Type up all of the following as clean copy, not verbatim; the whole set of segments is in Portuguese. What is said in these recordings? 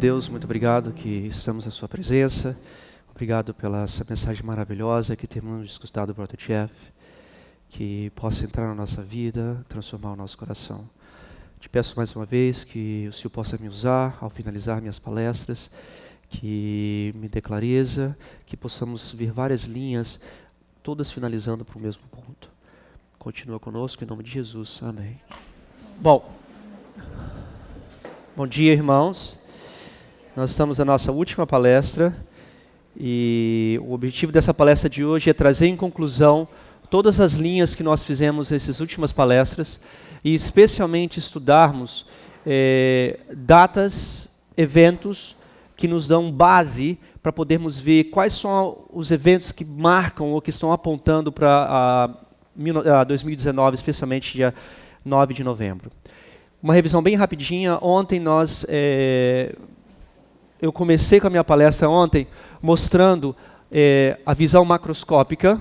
Deus, muito obrigado que estamos na sua presença. Obrigado pela essa mensagem maravilhosa que temos escutado do Brother Jeff, que possa entrar na nossa vida, transformar o nosso coração. Te peço mais uma vez que o Senhor possa me usar ao finalizar minhas palestras, que me dê clareza, que possamos ver várias linhas, todas finalizando para o mesmo ponto. Continua conosco em nome de Jesus. Amém. Bom dia, irmãos. Nós estamos na nossa última palestra e o objetivo dessa palestra de hoje é trazer em conclusão todas as linhas que nós fizemos nessas últimas palestras e especialmente estudarmos datas, eventos que nos dão base para podermos ver quais são os eventos que marcam ou que estão apontando para 2019, especialmente dia 9 de novembro. Uma revisão bem rapidinha. Ontem eu comecei com a minha palestra ontem mostrando a visão macroscópica.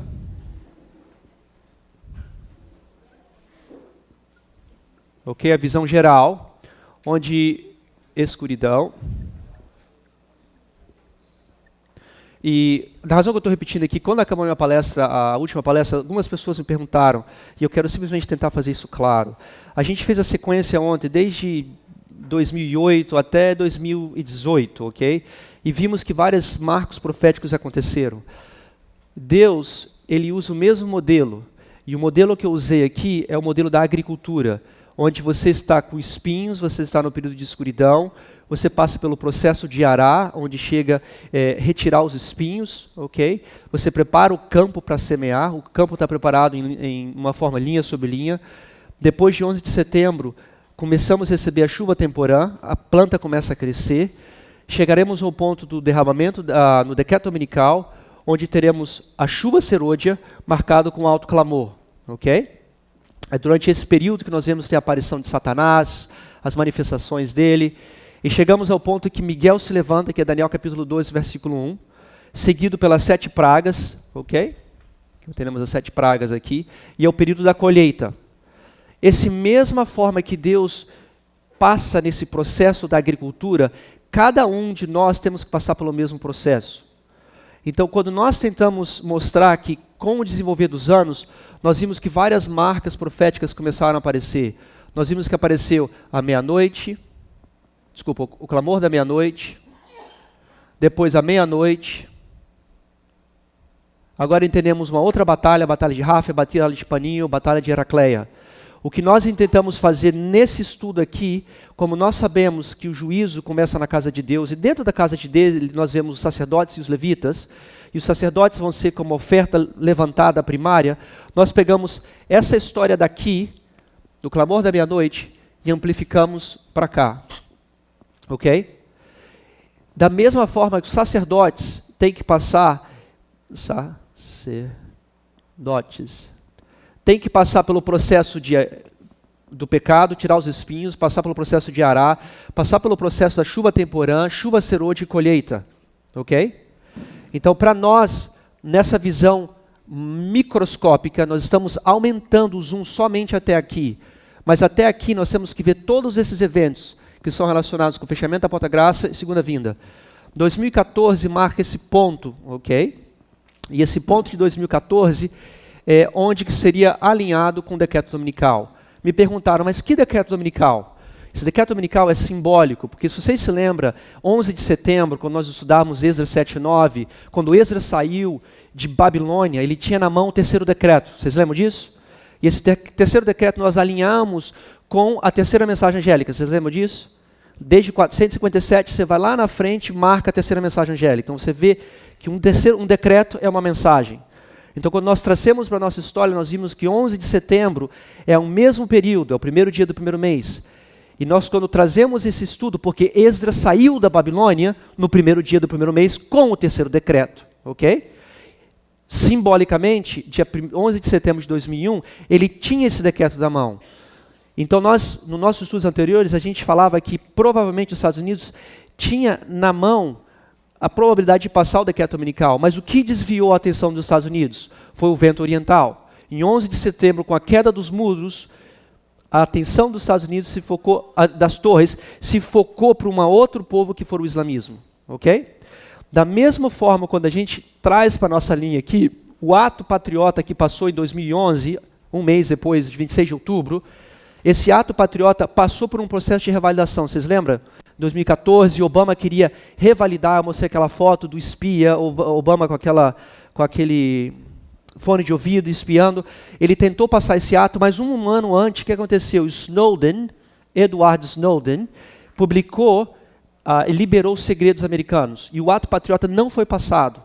Ok? A visão geral, onde escuridão. E a razão que eu estou repetindo aqui, quando acabou a minha palestra, a última palestra, algumas pessoas me perguntaram, e eu quero simplesmente tentar fazer isso claro. A gente fez a sequência ontem, desde 2008 até 2018, ok? E vimos que vários marcos proféticos aconteceram. Deus, Ele usa o mesmo modelo, e o modelo que eu usei aqui é o modelo da agricultura, onde você está com espinhos, você está no período de escuridão, você passa pelo processo de arar, onde chega retirar os espinhos, ok? Você prepara o campo para semear, o campo está preparado em uma forma linha sobre linha. Depois de 11 de setembro, começamos a receber a chuva temporã, a planta começa a crescer. Chegaremos ao ponto do derramamento no decreto dominical, onde teremos a chuva serôdia marcado com alto clamor, ok? É durante esse período que nós vemos ter a aparição de Satanás, as manifestações dele. E chegamos ao ponto que Miguel se levanta, que é Daniel capítulo 12, versículo 1, seguido pelas 7 pragas, ok? Teremos as 7 pragas aqui, e é o período da colheita. Essa mesma forma que Deus passa nesse processo da agricultura, cada um de nós temos que passar pelo mesmo processo. Então, quando nós tentamos mostrar que, com o desenvolver dos anos, nós vimos que várias marcas proféticas começaram a aparecer. Nós vimos que apareceu a meia-noite, o clamor da meia-noite, depois a meia-noite. Agora entendemos uma outra batalha, a batalha de Rafa, a batalha de Paninho, a batalha de Heracleia. O que nós tentamos fazer nesse estudo aqui, como nós sabemos que o juízo começa na casa de Deus, e dentro da casa de Deus nós vemos os sacerdotes e os levitas, e os sacerdotes vão ser como oferta levantada primária, nós pegamos essa história daqui, do clamor da meia-noite, e amplificamos para cá. Ok? Da mesma forma que os sacerdotes têm que passar, tem que passar pelo processo do pecado, tirar os espinhos, passar pelo processo de arar, passar pelo processo da chuva temporã, chuva serôdia e colheita. Ok? Então, para nós, nessa visão microscópica, nós estamos aumentando o zoom somente até aqui. Mas até aqui nós temos que ver todos esses eventos que são relacionados com o fechamento da porta-graça e segunda vinda. 2014 marca esse ponto, ok? E esse ponto de 2014 é onde que seria alinhado com o decreto dominical. Me perguntaram, mas que decreto dominical? Esse decreto dominical é simbólico, porque se vocês se lembram, 11 de setembro, quando nós estudávamos Esdras 7:9, quando Esdras saiu de Babilônia, ele tinha na mão o terceiro decreto. Vocês lembram disso? E esse terceiro decreto nós alinhamos com a terceira mensagem angélica. Vocês lembram disso? Desde 457, você vai lá na frente e marca a terceira mensagem angélica. Então você vê que um decreto é uma mensagem. Então quando nós trazemos para a nossa história, nós vimos que 11 de setembro é o mesmo período, é o primeiro dia do primeiro mês. E nós quando trazemos esse estudo, porque Esdras saiu da Babilônia no primeiro dia do primeiro mês com o terceiro decreto. Ok? Simbolicamente, dia 11 de setembro de 2001, ele tinha esse decreto na mão. Então nós, nos nossos estudos anteriores, a gente falava que provavelmente os Estados Unidos tinha na mão a probabilidade de passar o decreto dominical, mas o que desviou a atenção dos Estados Unidos foi o vento oriental. Em 11 de setembro, com a queda dos muros, a atenção dos Estados Unidos se focou, das torres, se focou para um outro povo que foi o islamismo. Ok? Da mesma forma, quando a gente traz para a nossa linha aqui, o ato patriota que passou em 2011, um mês depois, de 26 de outubro, esse ato patriota passou por um processo de revalidação. Vocês lembram? Em 2014, Obama queria revalidar, eu mostrei aquela foto do espia, Obama com aquele fone de ouvido, espiando. Ele tentou passar esse ato, mas um ano antes, o que aconteceu? Edward Snowden, publicou e liberou os segredos americanos. E o ato patriota não foi passado.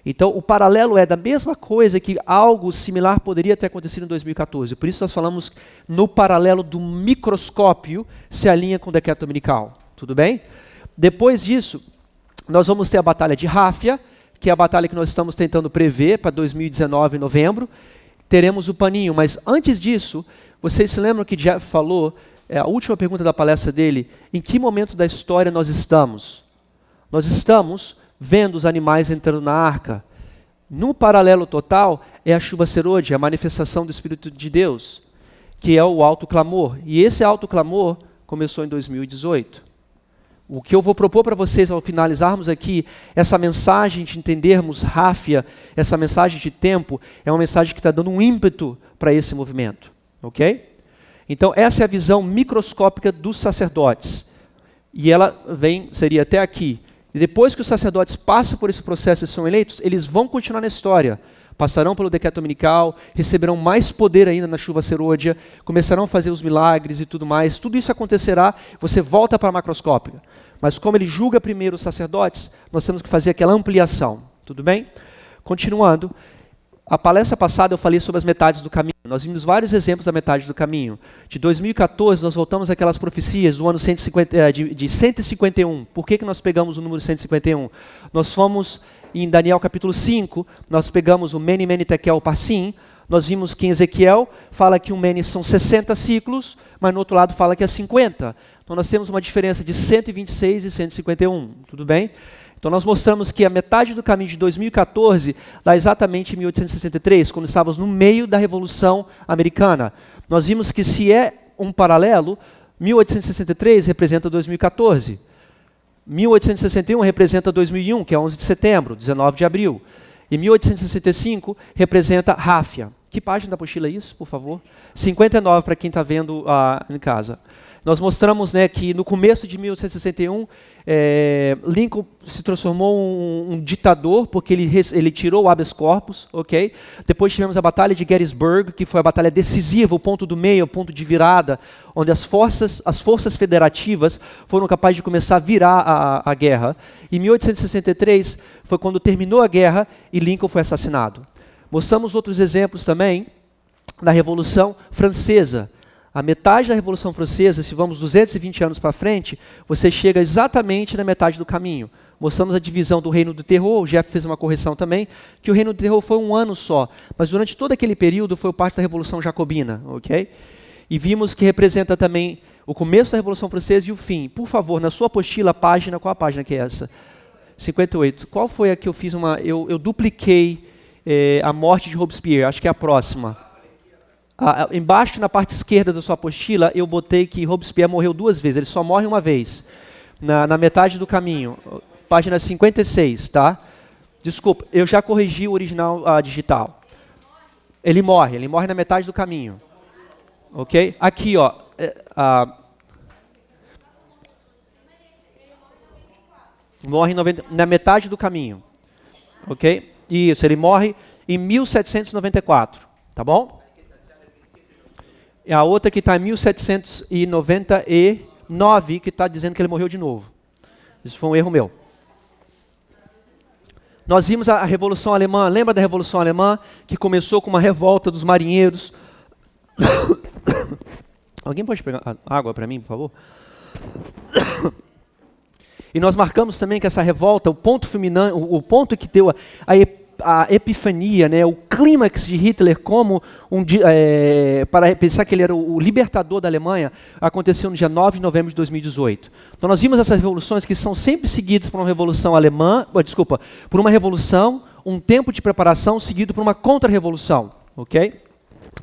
Então, o paralelo é da mesma coisa que algo similar poderia ter acontecido em 2014. Por isso nós falamos no paralelo do microscópio se alinha com o decreto dominical. Tudo bem? Depois disso, nós vamos ter a Batalha de Ráfia, que é a batalha que nós estamos tentando prever para 2019, em novembro. Teremos o paninho, mas antes disso, vocês se lembram que Jeff falou, a última pergunta da palestra dele, em que momento da história nós estamos? Nós estamos vendo os animais entrando na arca. No paralelo total, é a chuva serôdia, a manifestação do Espírito de Deus, que é o alto clamor. E esse alto clamor começou em 2018. O que eu vou propor para vocês ao finalizarmos aqui, essa mensagem de entendermos Ráfia, essa mensagem de tempo, é uma mensagem que está dando um ímpeto para esse movimento. Ok? Então, essa é a visão microscópica dos sacerdotes. E ela seria até aqui. E depois que os sacerdotes passam por esse processo e são eleitos, eles vão continuar na história. Passarão pelo decreto dominical, receberão mais poder ainda na chuva serôdia, começarão a fazer os milagres e tudo mais. Tudo isso acontecerá, você volta para a macroscópica. Mas como ele julga primeiro os sacerdotes, nós temos que fazer aquela ampliação. Tudo bem? Continuando, a palestra passada eu falei sobre as metades do caminho. Nós vimos vários exemplos da metade do caminho. De 2014, nós voltamos àquelas profecias do ano 150, de 151. Por que nós pegamos o número 151? Nós fomos em Daniel capítulo 5, nós pegamos o Mene, Mene, Tekel, Parsim. Nós vimos que em Ezequiel fala que um Mene são 60 ciclos, mas no outro lado fala que é 50. Então nós temos uma diferença de 126 e 151. Tudo bem? Então nós mostramos que a metade do caminho de 2014 dá exatamente em 1863, quando estávamos no meio da Revolução Americana. Nós vimos que se é um paralelo, 1863 representa 2014. 1861 representa 2001, que é 11 de setembro, 19 de abril. E 1865 representa Ráfia. Que página da apostila é isso, por favor? 59 para quem está vendo em casa. Nós mostramos, né, que no começo de 1861, Lincoln se transformou um ditador, porque ele tirou o habeas corpus, ok? Depois tivemos a Batalha de Gettysburg, que foi a batalha decisiva, o ponto do meio, o ponto de virada, onde as forças federativas foram capazes de começar a virar a guerra. E 1863 foi quando terminou a guerra e Lincoln foi assassinado. Mostramos outros exemplos também da Revolução Francesa. A metade da Revolução Francesa, se vamos 220 anos para frente, você chega exatamente na metade do caminho. Mostramos a divisão do Reino do Terror, o Jeff fez uma correção também, que o Reino do Terror foi um ano só, mas durante todo aquele período foi parte da Revolução Jacobina, ok? E vimos que representa também o começo da Revolução Francesa e o fim. Por favor, na sua apostila, qual a página que é essa? 58. Qual foi a que eu fiz eu dupliquei a morte de Robespierre, acho que é a próxima. Embaixo, na parte esquerda da sua apostila, eu botei que Robespierre morreu 2 vezes, ele só morre uma vez, na metade do caminho, página 56, tá? Desculpa, eu já corrigi o original digital. Ele morre na metade do caminho, ok? Aqui, ó, morre na metade do caminho, ok? Isso, ele morre em 1794, tá bom? E a outra que está em 1799, que está dizendo que ele morreu de novo. Isso foi um erro meu. Nós vimos a Revolução Alemã. Lembra da Revolução Alemã? Que começou com uma revolta dos marinheiros. Alguém pode pegar água para mim, por favor? E nós marcamos também que essa revolta, o ponto que deu a epifania, né, o clímax de Hitler como para pensar que ele era o libertador da Alemanha, aconteceu no dia 9 de novembro de 2018. Então nós vimos essas revoluções que são sempre seguidas por uma revolução por uma revolução, um tempo de preparação seguido por uma contra-revolução, ok?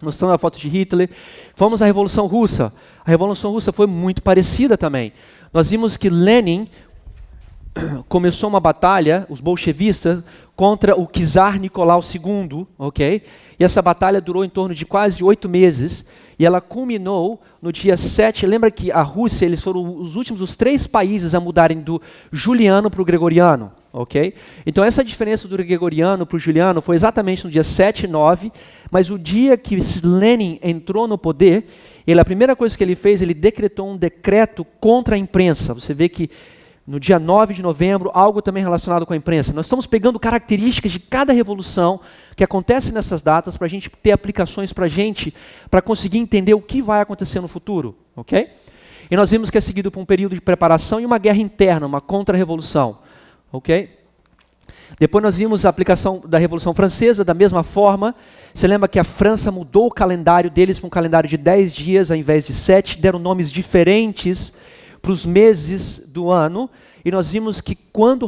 mostrando a foto de Hitler. Fomos à Revolução Russa. A Revolução Russa foi muito parecida também. Nós vimos que Lenin começou uma batalha, os bolchevistas, contra o czar Nicolau II, ok? E essa batalha durou em torno de quase 8 meses, e ela culminou no dia 7. Lembra que a Rússia, eles foram os 3 países a mudarem do Juliano para o Gregoriano, ok? Então essa diferença do Gregoriano para o Juliano foi exatamente no dia 7 e 9, mas o dia que Lenin entrou no poder, a primeira coisa que ele fez, ele decretou um decreto contra a imprensa. Você vê que no dia 9 de novembro, algo também relacionado com a imprensa. Nós estamos pegando características de cada revolução que acontece nessas datas para a gente ter aplicações para a gente, para conseguir entender o que vai acontecer no futuro, ok? E nós vimos que é seguido por um período de preparação e uma guerra interna, uma contra-revolução, ok? Depois nós vimos a aplicação da Revolução Francesa, da mesma forma. Você lembra que a França mudou o calendário deles para um calendário de 10 dias ao invés de 7, deram nomes diferentes para os meses do ano, e nós vimos que quando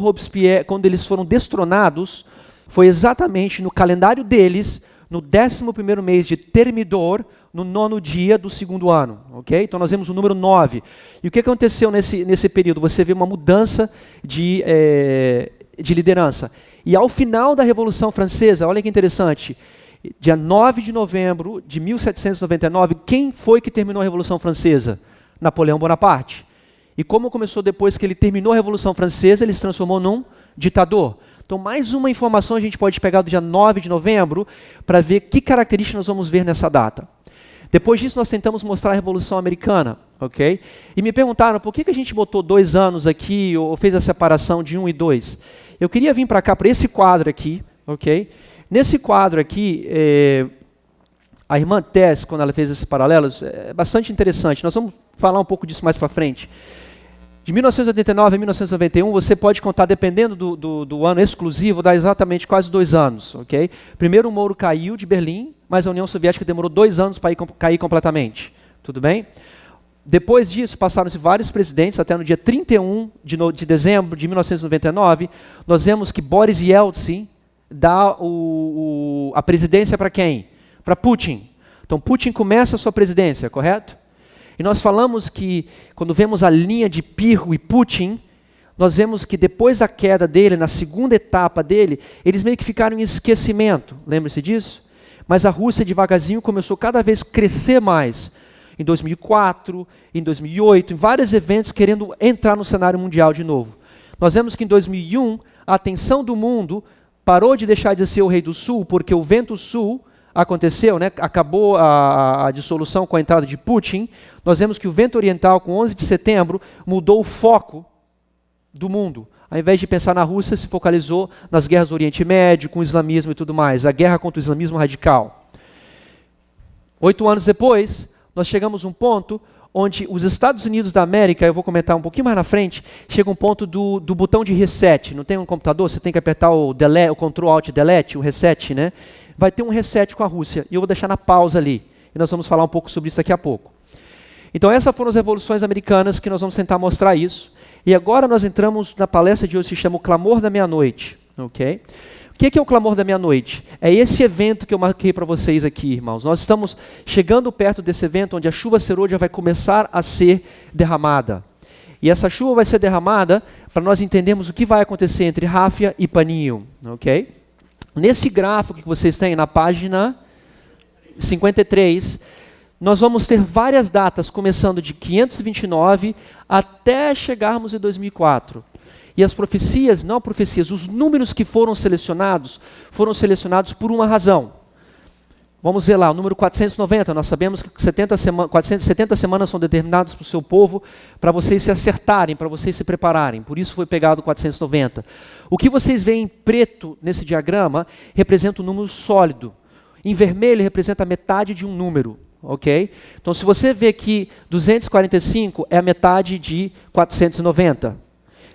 quando eles foram destronados, foi exatamente no calendário deles, no 11º mês de Termidor, no 9º dia do 2º ano, ok? Então nós vemos o número 9. E o que aconteceu nesse período? Você vê uma mudança de liderança. E ao final da Revolução Francesa, olha que interessante, dia 9 de novembro de 1799, quem foi que terminou a Revolução Francesa? Napoleão Bonaparte. E como começou depois que ele terminou a Revolução Francesa, ele se transformou num ditador. Então, mais uma informação a gente pode pegar do dia 9 de novembro para ver que características nós vamos ver nessa data. Depois disso, nós tentamos mostrar a Revolução Americana, ok? E me perguntaram, por que a gente botou 2 anos aqui, ou fez a separação de 1 e 2? Eu queria vir para cá, para esse quadro aqui, ok? Nesse quadro aqui, a irmã Tess, quando ela fez esses paralelos, é bastante interessante. Nós vamos falar um pouco disso mais para frente. De 1989 a 1991, você pode contar, dependendo do ano exclusivo, dá exatamente quase 2 anos. Okay? Primeiro o muro caiu de Berlim, mas a União Soviética demorou 2 anos para cair completamente. Tudo bem? Depois disso, passaram-se vários presidentes, até no dia 31 de dezembro de 1999, nós vemos que Boris Yeltsin dá a presidência para quem? Para Putin. Então Putin começa a sua presidência, correto? E nós falamos que, quando vemos a linha de Pirro e Putin, nós vemos que depois da queda dele, na segunda etapa dele, eles meio que ficaram em esquecimento. Lembra-se disso? Mas a Rússia, devagarzinho, começou cada vez a crescer mais. Em 2004, em 2008, em vários eventos querendo entrar no cenário mundial de novo. Nós vemos que em 2001, a atenção do mundo parou de deixar de ser o rei do sul, porque o vento sul aconteceu, né? Acabou a dissolução com a entrada de Putin. Nós vemos que o vento oriental, com 11 de setembro, mudou o foco do mundo. Ao invés de pensar na Rússia, se focalizou nas guerras do Oriente Médio, com o islamismo e tudo mais, a guerra contra o islamismo radical. 8 anos depois, nós chegamos a um ponto onde os Estados Unidos da América, eu vou comentar um pouquinho mais na frente, chega um ponto do botão de reset. Não tem um computador, você tem que apertar o Ctrl Alt Delete, o reset, né? Vai ter um reset com a Rússia, e eu vou deixar na pausa ali. E nós vamos falar um pouco sobre isso daqui a pouco. Então essas foram as revoluções americanas, que nós vamos tentar mostrar isso. E agora nós entramos na palestra de hoje, que se chama o Clamor da Meia-Noite. Okay? O que é o Clamor da Meia-Noite? É esse evento que eu marquei para vocês aqui, irmãos. Nós estamos chegando perto desse evento, onde a chuva serôdia vai começar a ser derramada. E essa chuva vai ser derramada para nós entendermos o que vai acontecer entre Ráfia e Paninho. Okay? Nesse gráfico que vocês têm na página 53, nós vamos ter várias datas, começando de 529 até chegarmos em 2004. E as profecias, não profecias, os números que foram selecionados por uma razão. Vamos ver lá, o número 490, nós sabemos que 470 semanas são determinadas para o seu povo, para vocês se acertarem, para vocês se prepararem. Por isso foi pegado 490. O que vocês veem em preto nesse diagrama representa um número sólido. Em vermelho representa a metade de um número. Okay? Então se você vê que 245 é a metade de 490.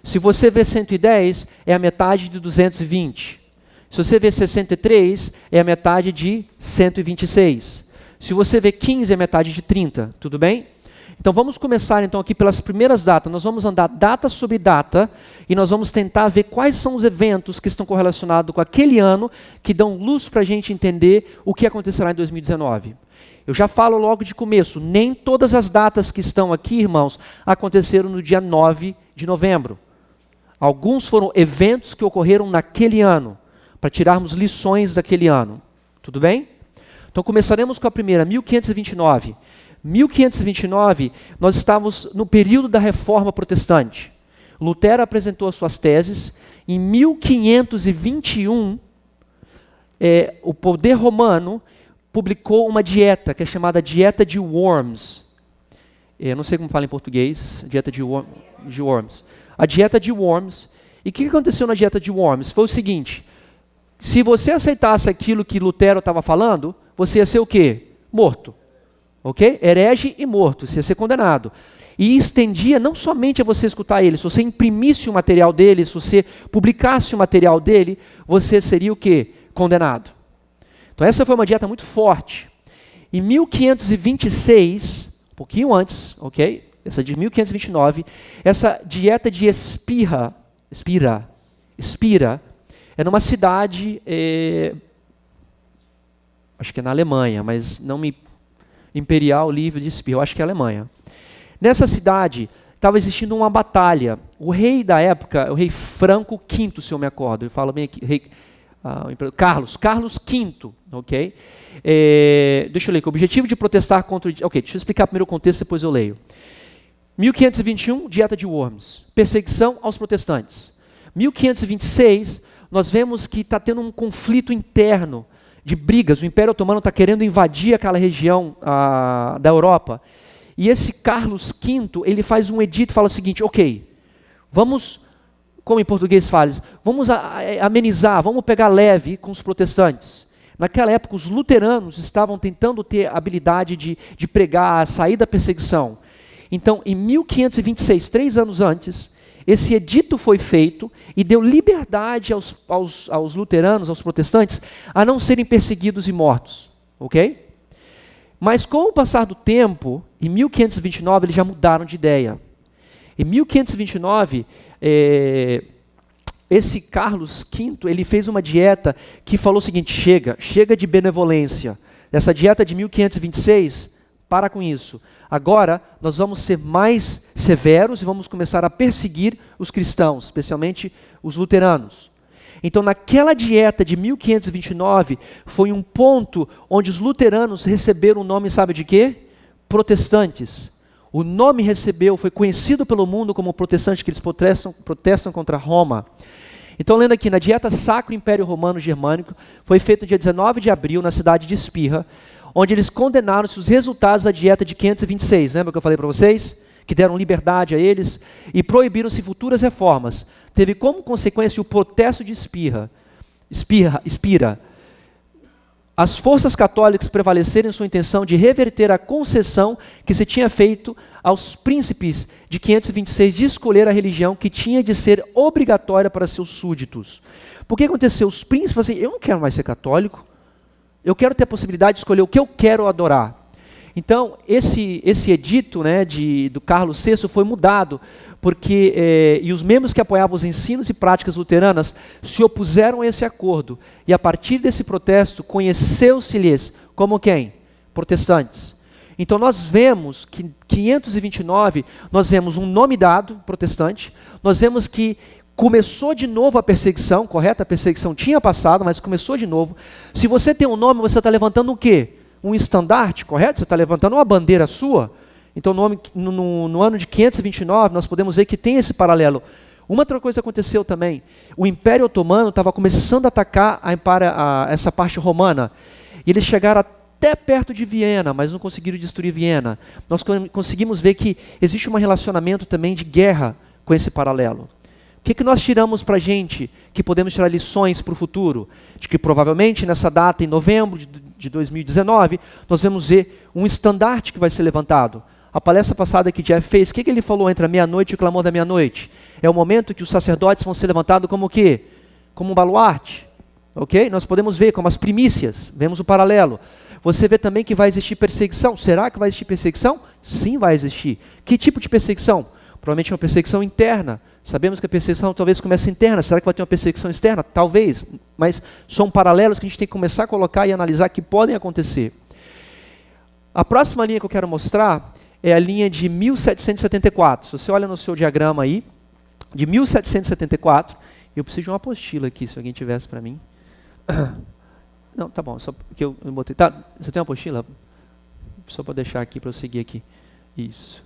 Se você vê 110, é a metade de 220. Se você vê 63, é a metade de 126. Se você vê 15, é a metade de 30. Tudo bem? Então vamos começar então aqui pelas primeiras datas. Nós vamos andar data sobre data e nós vamos tentar ver quais são os eventos que estão correlacionados com aquele ano que dão luz para a gente entender o que acontecerá em 2019. Eu já falo logo de começo, nem todas as datas que estão aqui, irmãos, aconteceram no dia 9 de novembro. Alguns foram eventos que ocorreram naquele ano, para tirarmos lições daquele ano. Tudo bem? Então começaremos com a primeira, 1529. 1529, nós estávamos no período da Reforma Protestante. Lutero apresentou as suas teses. Em 1521, o poder romano publicou uma dieta, que é chamada Dieta de Worms. Eu não sei como fala em português, Dieta de Worms. A Dieta de Worms. E o que aconteceu na Dieta de Worms? Foi o seguinte, se você aceitasse aquilo que Lutero estava falando, você ia ser o quê? Morto. Ok? Herege e morto, você ia ser condenado. E estendia não somente a você escutar ele, se você imprimisse o material dele, se você publicasse o material dele, você seria o quê? Condenado. Então essa foi uma dieta muito forte. Em 1526, um pouquinho antes, ok? Essa de 1529, essa dieta de Spira, é numa cidade, acho que é na Alemanha, mas não me... Imperial Livre de Spira, eu acho que é a Alemanha. Nessa cidade estava existindo uma batalha. O rei da época, o rei Franco V, se eu me acordo, eu falo bem aqui, Carlos V, ok? Deixa eu ler aqui, o objetivo de protestar contra... Ok, deixa eu explicar primeiro o contexto, depois eu leio. 1521, Dieta de Worms, perseguição aos protestantes. 1526, nós vemos que está tendo um conflito interno de brigas. O Império Otomano está querendo invadir aquela região da Europa. E esse Carlos V, ele faz um edito e fala o seguinte, ok, vamos, como em português fala, vamos amenizar, vamos pegar leve com os protestantes. Naquela época, os luteranos estavam tentando ter a habilidade de pregar, sair da perseguição. Então, em 1526, 3 anos antes, esse edito foi feito e deu liberdade aos luteranos, aos protestantes, a não serem perseguidos e mortos. Ok? Mas com o passar do tempo, em 1529, eles já mudaram de ideia. Em 1529, esse Carlos V, ele fez uma dieta que falou o seguinte, chega de benevolência. Essa dieta de 1526, para com isso. Agora, nós vamos ser mais severos e vamos começar a perseguir os cristãos, especialmente os luteranos. Então, naquela dieta de 1529, foi um ponto onde os luteranos receberam o nome, sabe de quê? Protestantes. O nome foi conhecido pelo mundo como protestante, que eles protestam contra Roma. Então, lendo aqui, na dieta Sacro Império Romano Germânico, foi feito no dia 19 de abril, na cidade de Spira, onde eles condenaram-se os resultados da dieta de 526. Lembra que eu falei para vocês? Que deram liberdade a eles e proibiram-se futuras reformas. Teve como consequência o protesto de Spira. As forças católicas prevaleceram em sua intenção de reverter a concessão que se tinha feito aos príncipes de 526 de escolher a religião que tinha de ser obrigatória para seus súditos. Por que aconteceu? Os príncipes assim, eu não quero mais ser católico, eu quero ter a possibilidade de escolher o que eu quero adorar. Então, esse edito, né, do Carlos VI foi mudado, porque e os membros que apoiavam os ensinos e práticas luteranas se opuseram a esse acordo. E a partir desse protesto, conheceu-se-lhes como quem? Protestantes. Então, nós vemos que em 529, nós vemos um nome dado, protestante, nós vemos que começou de novo a perseguição, correto? A perseguição tinha passado, mas começou de novo. Se você tem um nome, você está levantando o quê? Um estandarte, correto? Você está levantando uma bandeira sua. Então, no ano de 529, nós podemos ver que tem esse paralelo. Uma outra coisa aconteceu também. O Império Otomano estava começando a atacar essa parte romana. E eles chegaram até perto de Viena, mas não conseguiram destruir Viena. Nós conseguimos ver que existe um relacionamento também de guerra com esse paralelo. O que nós tiramos para a gente, que podemos tirar lições para o futuro? De que provavelmente nessa data, em novembro de 2019, nós vamos ver um estandarte que vai ser levantado. A palestra passada que Jeff fez, o que ele falou entre a meia-noite e o clamor da meia-noite? É o momento que os sacerdotes vão ser levantados como o quê? Como um baluarte. Ok? Nós podemos ver como as primícias, vemos o paralelo. Você vê também que vai existir perseguição. Será que vai existir perseguição? Sim, vai existir. Que tipo de perseguição? Provavelmente uma perseguição interna. Sabemos que a perseguição talvez comece interna. Será que vai ter uma perseguição externa? Talvez. Mas são paralelos que a gente tem que começar a colocar e analisar que podem acontecer. A próxima linha que eu quero mostrar é a linha de 1774. Se você olha no seu diagrama aí, de 1774, eu preciso de uma apostila aqui, se alguém tivesse para mim. Não, tá bom, só que eu botei. Tá, você tem uma apostila? Só para deixar aqui, para eu seguir aqui. Isso.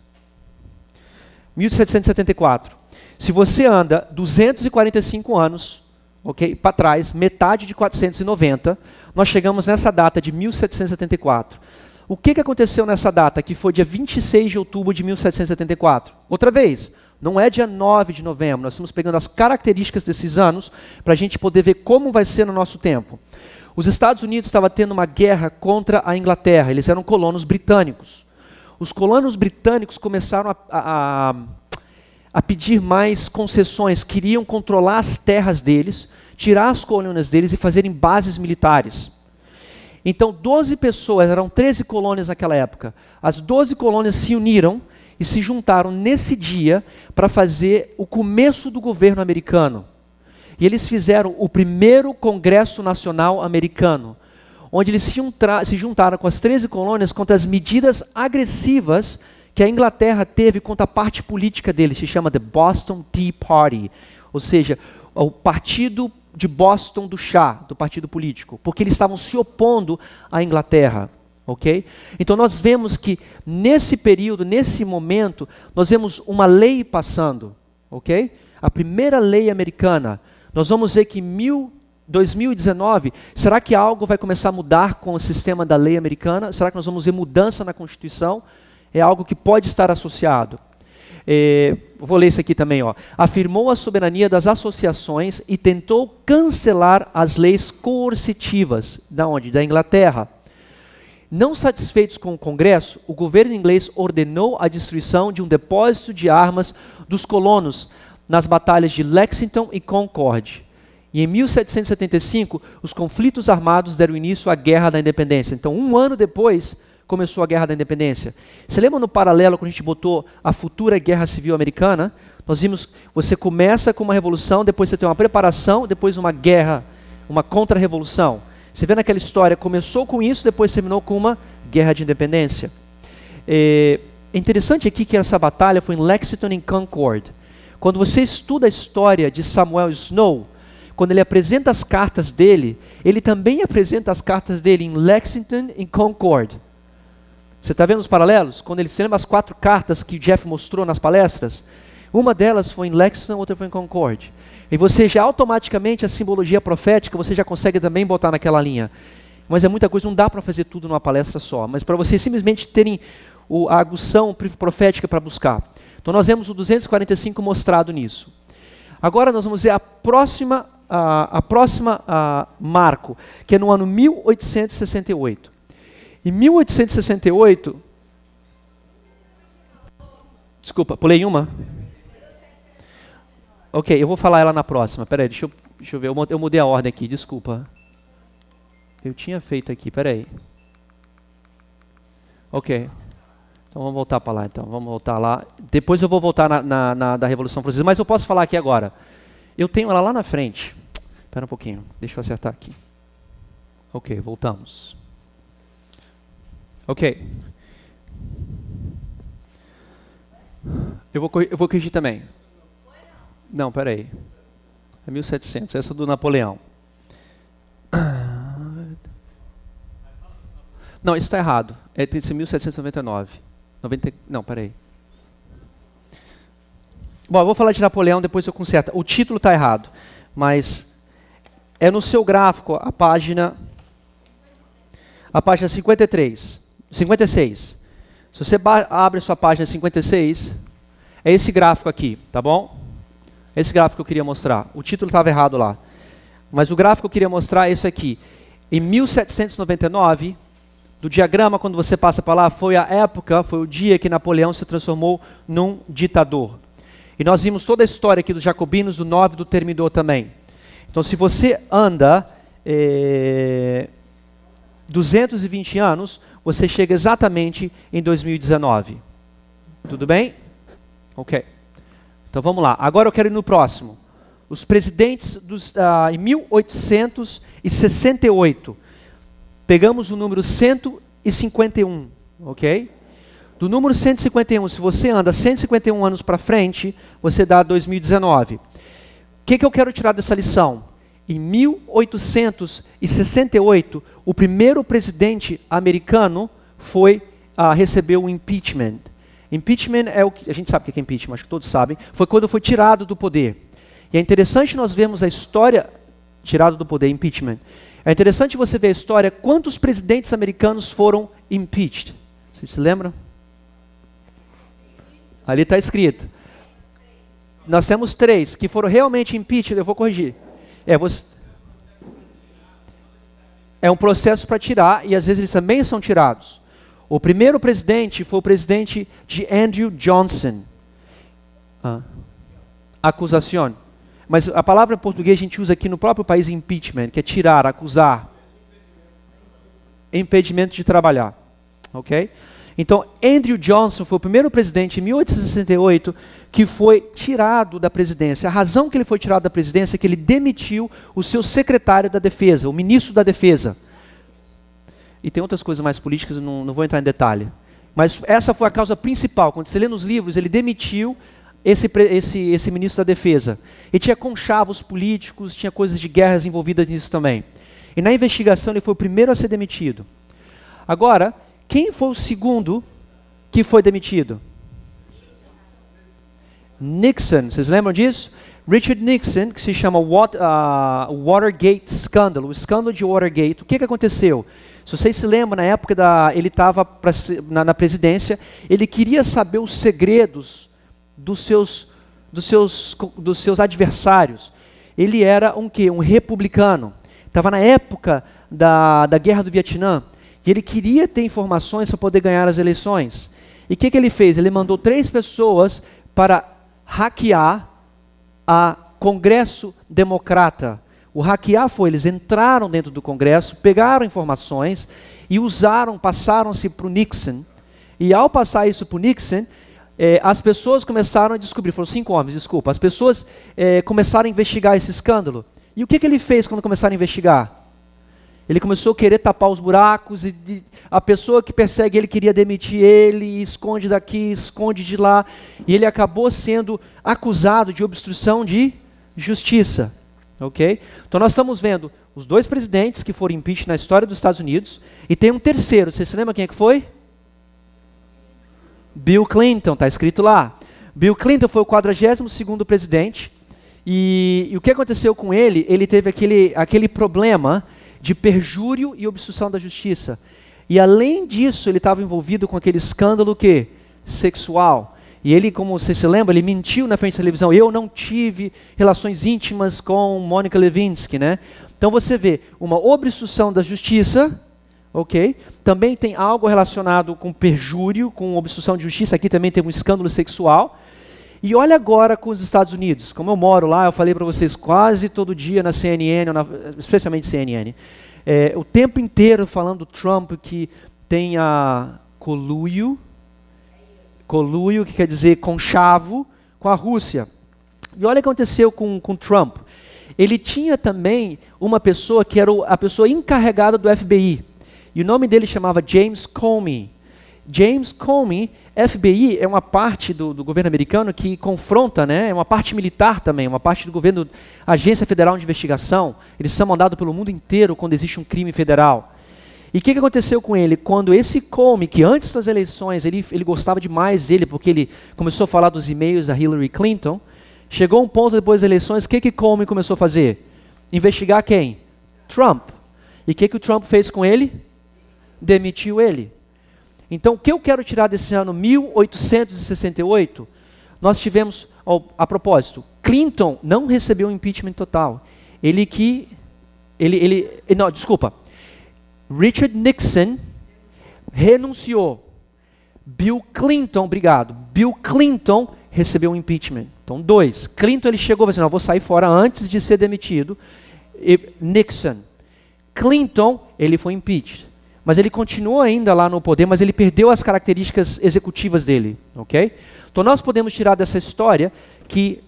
1774. Se você anda 245 anos, ok, para trás, metade de 490, nós chegamos nessa data de 1774. O que aconteceu nessa data, que foi dia 26 de outubro de 1774? Outra vez, não é dia 9 de novembro, nós estamos pegando as características desses anos para a gente poder ver como vai ser no nosso tempo. Os Estados Unidos estavam tendo uma guerra contra a Inglaterra, eles eram colonos britânicos. Os colonos britânicos começaram a pedir mais concessões, queriam controlar as terras deles, tirar as colônias deles e fazerem bases militares. Então 12 pessoas, eram 13 colônias naquela época, as 12 colônias se uniram e se juntaram nesse dia para fazer o começo do governo americano. E eles fizeram o primeiro Congresso Nacional Americano, onde eles se juntaram com as 13 colônias contra as medidas agressivas que a Inglaterra teve contra a parte política deles, se chama The Boston Tea Party, ou seja, o partido de Boston do chá, do partido político, porque eles estavam se opondo à Inglaterra. Okay? Então nós vemos que nesse período, nesse momento, nós vemos uma lei passando. Okay? A primeira lei americana. Nós vamos ver que em 2019, será que algo vai começar a mudar com o sistema da lei americana? Será que nós vamos ver mudança na Constituição? É algo que pode estar associado. Vou ler isso aqui também. Ó. Afirmou a soberania das associações e tentou cancelar as leis coercitivas. Da onde? Da Inglaterra. Não satisfeitos com o Congresso, o governo inglês ordenou a destruição de um depósito de armas dos colonos nas batalhas de Lexington e Concord. E em 1775, os conflitos armados deram início à Guerra da Independência. Então, um ano depois, começou a Guerra da Independência. Você lembra no paralelo, quando a gente botou a futura Guerra Civil Americana? Nós vimos, você começa com uma revolução, depois você tem uma preparação, depois uma guerra, uma contra-revolução. Você vê naquela história, começou com isso, depois terminou com uma Guerra de Independência. É interessante aqui que essa batalha foi em Lexington e Concord. Quando você estuda a história de Samuel Snow, quando ele apresenta as cartas dele, ele também apresenta as cartas dele em Lexington e Concord. Você está vendo os paralelos? Quando ele se lembra as 4 cartas que Jeff mostrou nas palestras, uma delas foi em Lexington, outra foi em Concord. E você já automaticamente, a simbologia profética, você já consegue também botar naquela linha. Mas é muita coisa, não dá para fazer tudo numa palestra só. Mas para vocês simplesmente terem a agução profética para buscar. Então nós vemos o 245 mostrado nisso. Agora nós vamos ver a próxima marco, que é no ano 1868. Em 1868, desculpa, pulei uma? Ok, eu vou falar ela na próxima, peraí, deixa eu ver, eu mudei a ordem aqui, desculpa. Eu tinha feito aqui, peraí. Ok, então vamos voltar para lá, então, vamos voltar lá. Depois eu vou voltar da Revolução Francesa, mas eu posso falar aqui agora. Eu tenho ela lá na frente. Espera um pouquinho, deixa eu acertar aqui. Ok, voltamos. Ok. Eu vou corrigir também. Não, peraí. É 1700, essa do Napoleão. Não, isso está errado. É 1799. Não, peraí. Bom, eu vou falar de Napoleão, depois eu conserto. O título está errado, mas é no seu gráfico, a página 56. Se você abre a sua página 56, é esse gráfico aqui, tá bom? Esse gráfico que eu queria mostrar. O título estava errado lá. Mas o gráfico que eu queria mostrar é isso aqui. Em 1799, do diagrama, quando você passa para lá, foi a época, foi o dia que Napoleão se transformou num ditador. E nós vimos toda a história aqui dos jacobinos, do 9 do Termidor também. Então, se você anda 220 anos, você chega exatamente em 2019. Tudo bem? Ok. Então vamos lá. Agora eu quero ir no próximo. Os presidentes em 1868. Pegamos o número 151, ok? Do número 151, se você anda 151 anos para frente, você dá 2019. O que eu quero tirar dessa lição? Em 1868, o primeiro presidente americano recebeu o impeachment. Impeachment é o que a gente sabe o que é impeachment, acho que todos sabem. Foi quando foi tirado do poder. E é interessante nós vermos a história tirado do poder, impeachment. É interessante você ver a história, quantos presidentes americanos foram impeached. Vocês se lembram? Ali está escrito. Nós temos 3 que foram realmente impeached, eu vou corrigir. É um processo para tirar, e às vezes eles também são tirados. O primeiro presidente foi o presidente de Andrew Johnson. Acusação. Mas a palavra em português a gente usa aqui no próprio país impeachment, que é tirar, acusar. Impedimento de trabalhar. Ok? Então, Andrew Johnson foi o primeiro presidente em 1868 que foi tirado da presidência. A razão que ele foi tirado da presidência é que ele demitiu o seu secretário da defesa, o ministro da defesa. E tem outras coisas mais políticas, eu não vou entrar em detalhe. Mas essa foi a causa principal. Quando você lê nos livros, ele demitiu esse ministro da defesa. E tinha conchavos políticos, tinha coisas de guerras envolvidas nisso também. E na investigação ele foi o primeiro a ser demitido. Agora, quem foi o segundo que foi demitido? Nixon, vocês lembram disso? Richard Nixon, que se chama Watergate Scandal, o escândalo de Watergate. O que aconteceu? Se vocês se lembram, na época ele estava na presidência, ele queria saber os segredos dos seus adversários. Ele era um republicano. Estava na época da Guerra do Vietnã. E ele queria ter informações para poder ganhar as eleições. E o que ele fez? Ele mandou 3 pessoas para hackear a Congresso Democrata. O hackear eles entraram dentro do Congresso, pegaram informações e passaram-se para o Nixon. E ao passar isso para o Nixon, as pessoas começaram a descobrir, foram 5 homens, desculpa, as pessoas começaram a investigar esse escândalo. E o que ele fez quando começaram a investigar? Ele começou a querer tapar os buracos, e a pessoa que persegue ele queria demitir ele, esconde daqui, esconde de lá, e ele acabou sendo acusado de obstrução de justiça. Ok? Então nós estamos vendo os 2 presidentes que foram impeached na história dos Estados Unidos, e tem um terceiro, você se lembra quem é que foi? Bill Clinton, está escrito lá. Bill Clinton foi o 42º presidente, e o que aconteceu com ele? Ele teve aquele problema de perjúrio e obstrução da justiça. E além disso, ele estava envolvido com aquele escândalo sexual. E ele, como você se lembra, ele mentiu na frente da televisão. Eu não tive relações íntimas com Monica Lewinsky, né? Então você vê uma obstrução da justiça, ok? Também tem algo relacionado com perjúrio, com obstrução de justiça. Aqui também tem um escândalo sexual. E olha agora com os Estados Unidos. Como eu moro lá, eu falei para vocês quase todo dia na CNN, especialmente CNN, o tempo inteiro falando do Trump, que tem a coluio, que quer dizer conchavo, com a Rússia. E olha o que aconteceu com Trump. Ele tinha também uma pessoa que era a pessoa encarregada do FBI. E o nome dele chamava James Comey. James Comey, FBI é uma parte do governo americano que confronta, né? É uma parte militar também, uma parte do governo, Agência Federal de Investigação. Eles são mandados pelo mundo inteiro quando existe um crime federal. E o que aconteceu com ele? Quando esse Comey, que antes das eleições ele gostava demais dele, porque ele começou a falar dos e-mails da Hillary Clinton, chegou um ponto depois das eleições, o que Comey começou a fazer? Investigar quem? Trump. E o que o Trump fez com ele? Demitiu ele. Então, o que eu quero tirar desse ano 1868, nós tivemos, a propósito, Clinton não recebeu um impeachment total. Richard Nixon renunciou. Bill Clinton, obrigado. Bill Clinton recebeu um impeachment. Então, 2. Clinton ele chegou e falou assim, não, vou sair fora antes de ser demitido. E Nixon. Clinton, ele foi impeached. mas ele continuou ainda lá no poder, mas ele perdeu as características executivas dele, ok? Então nós podemos tirar dessa história que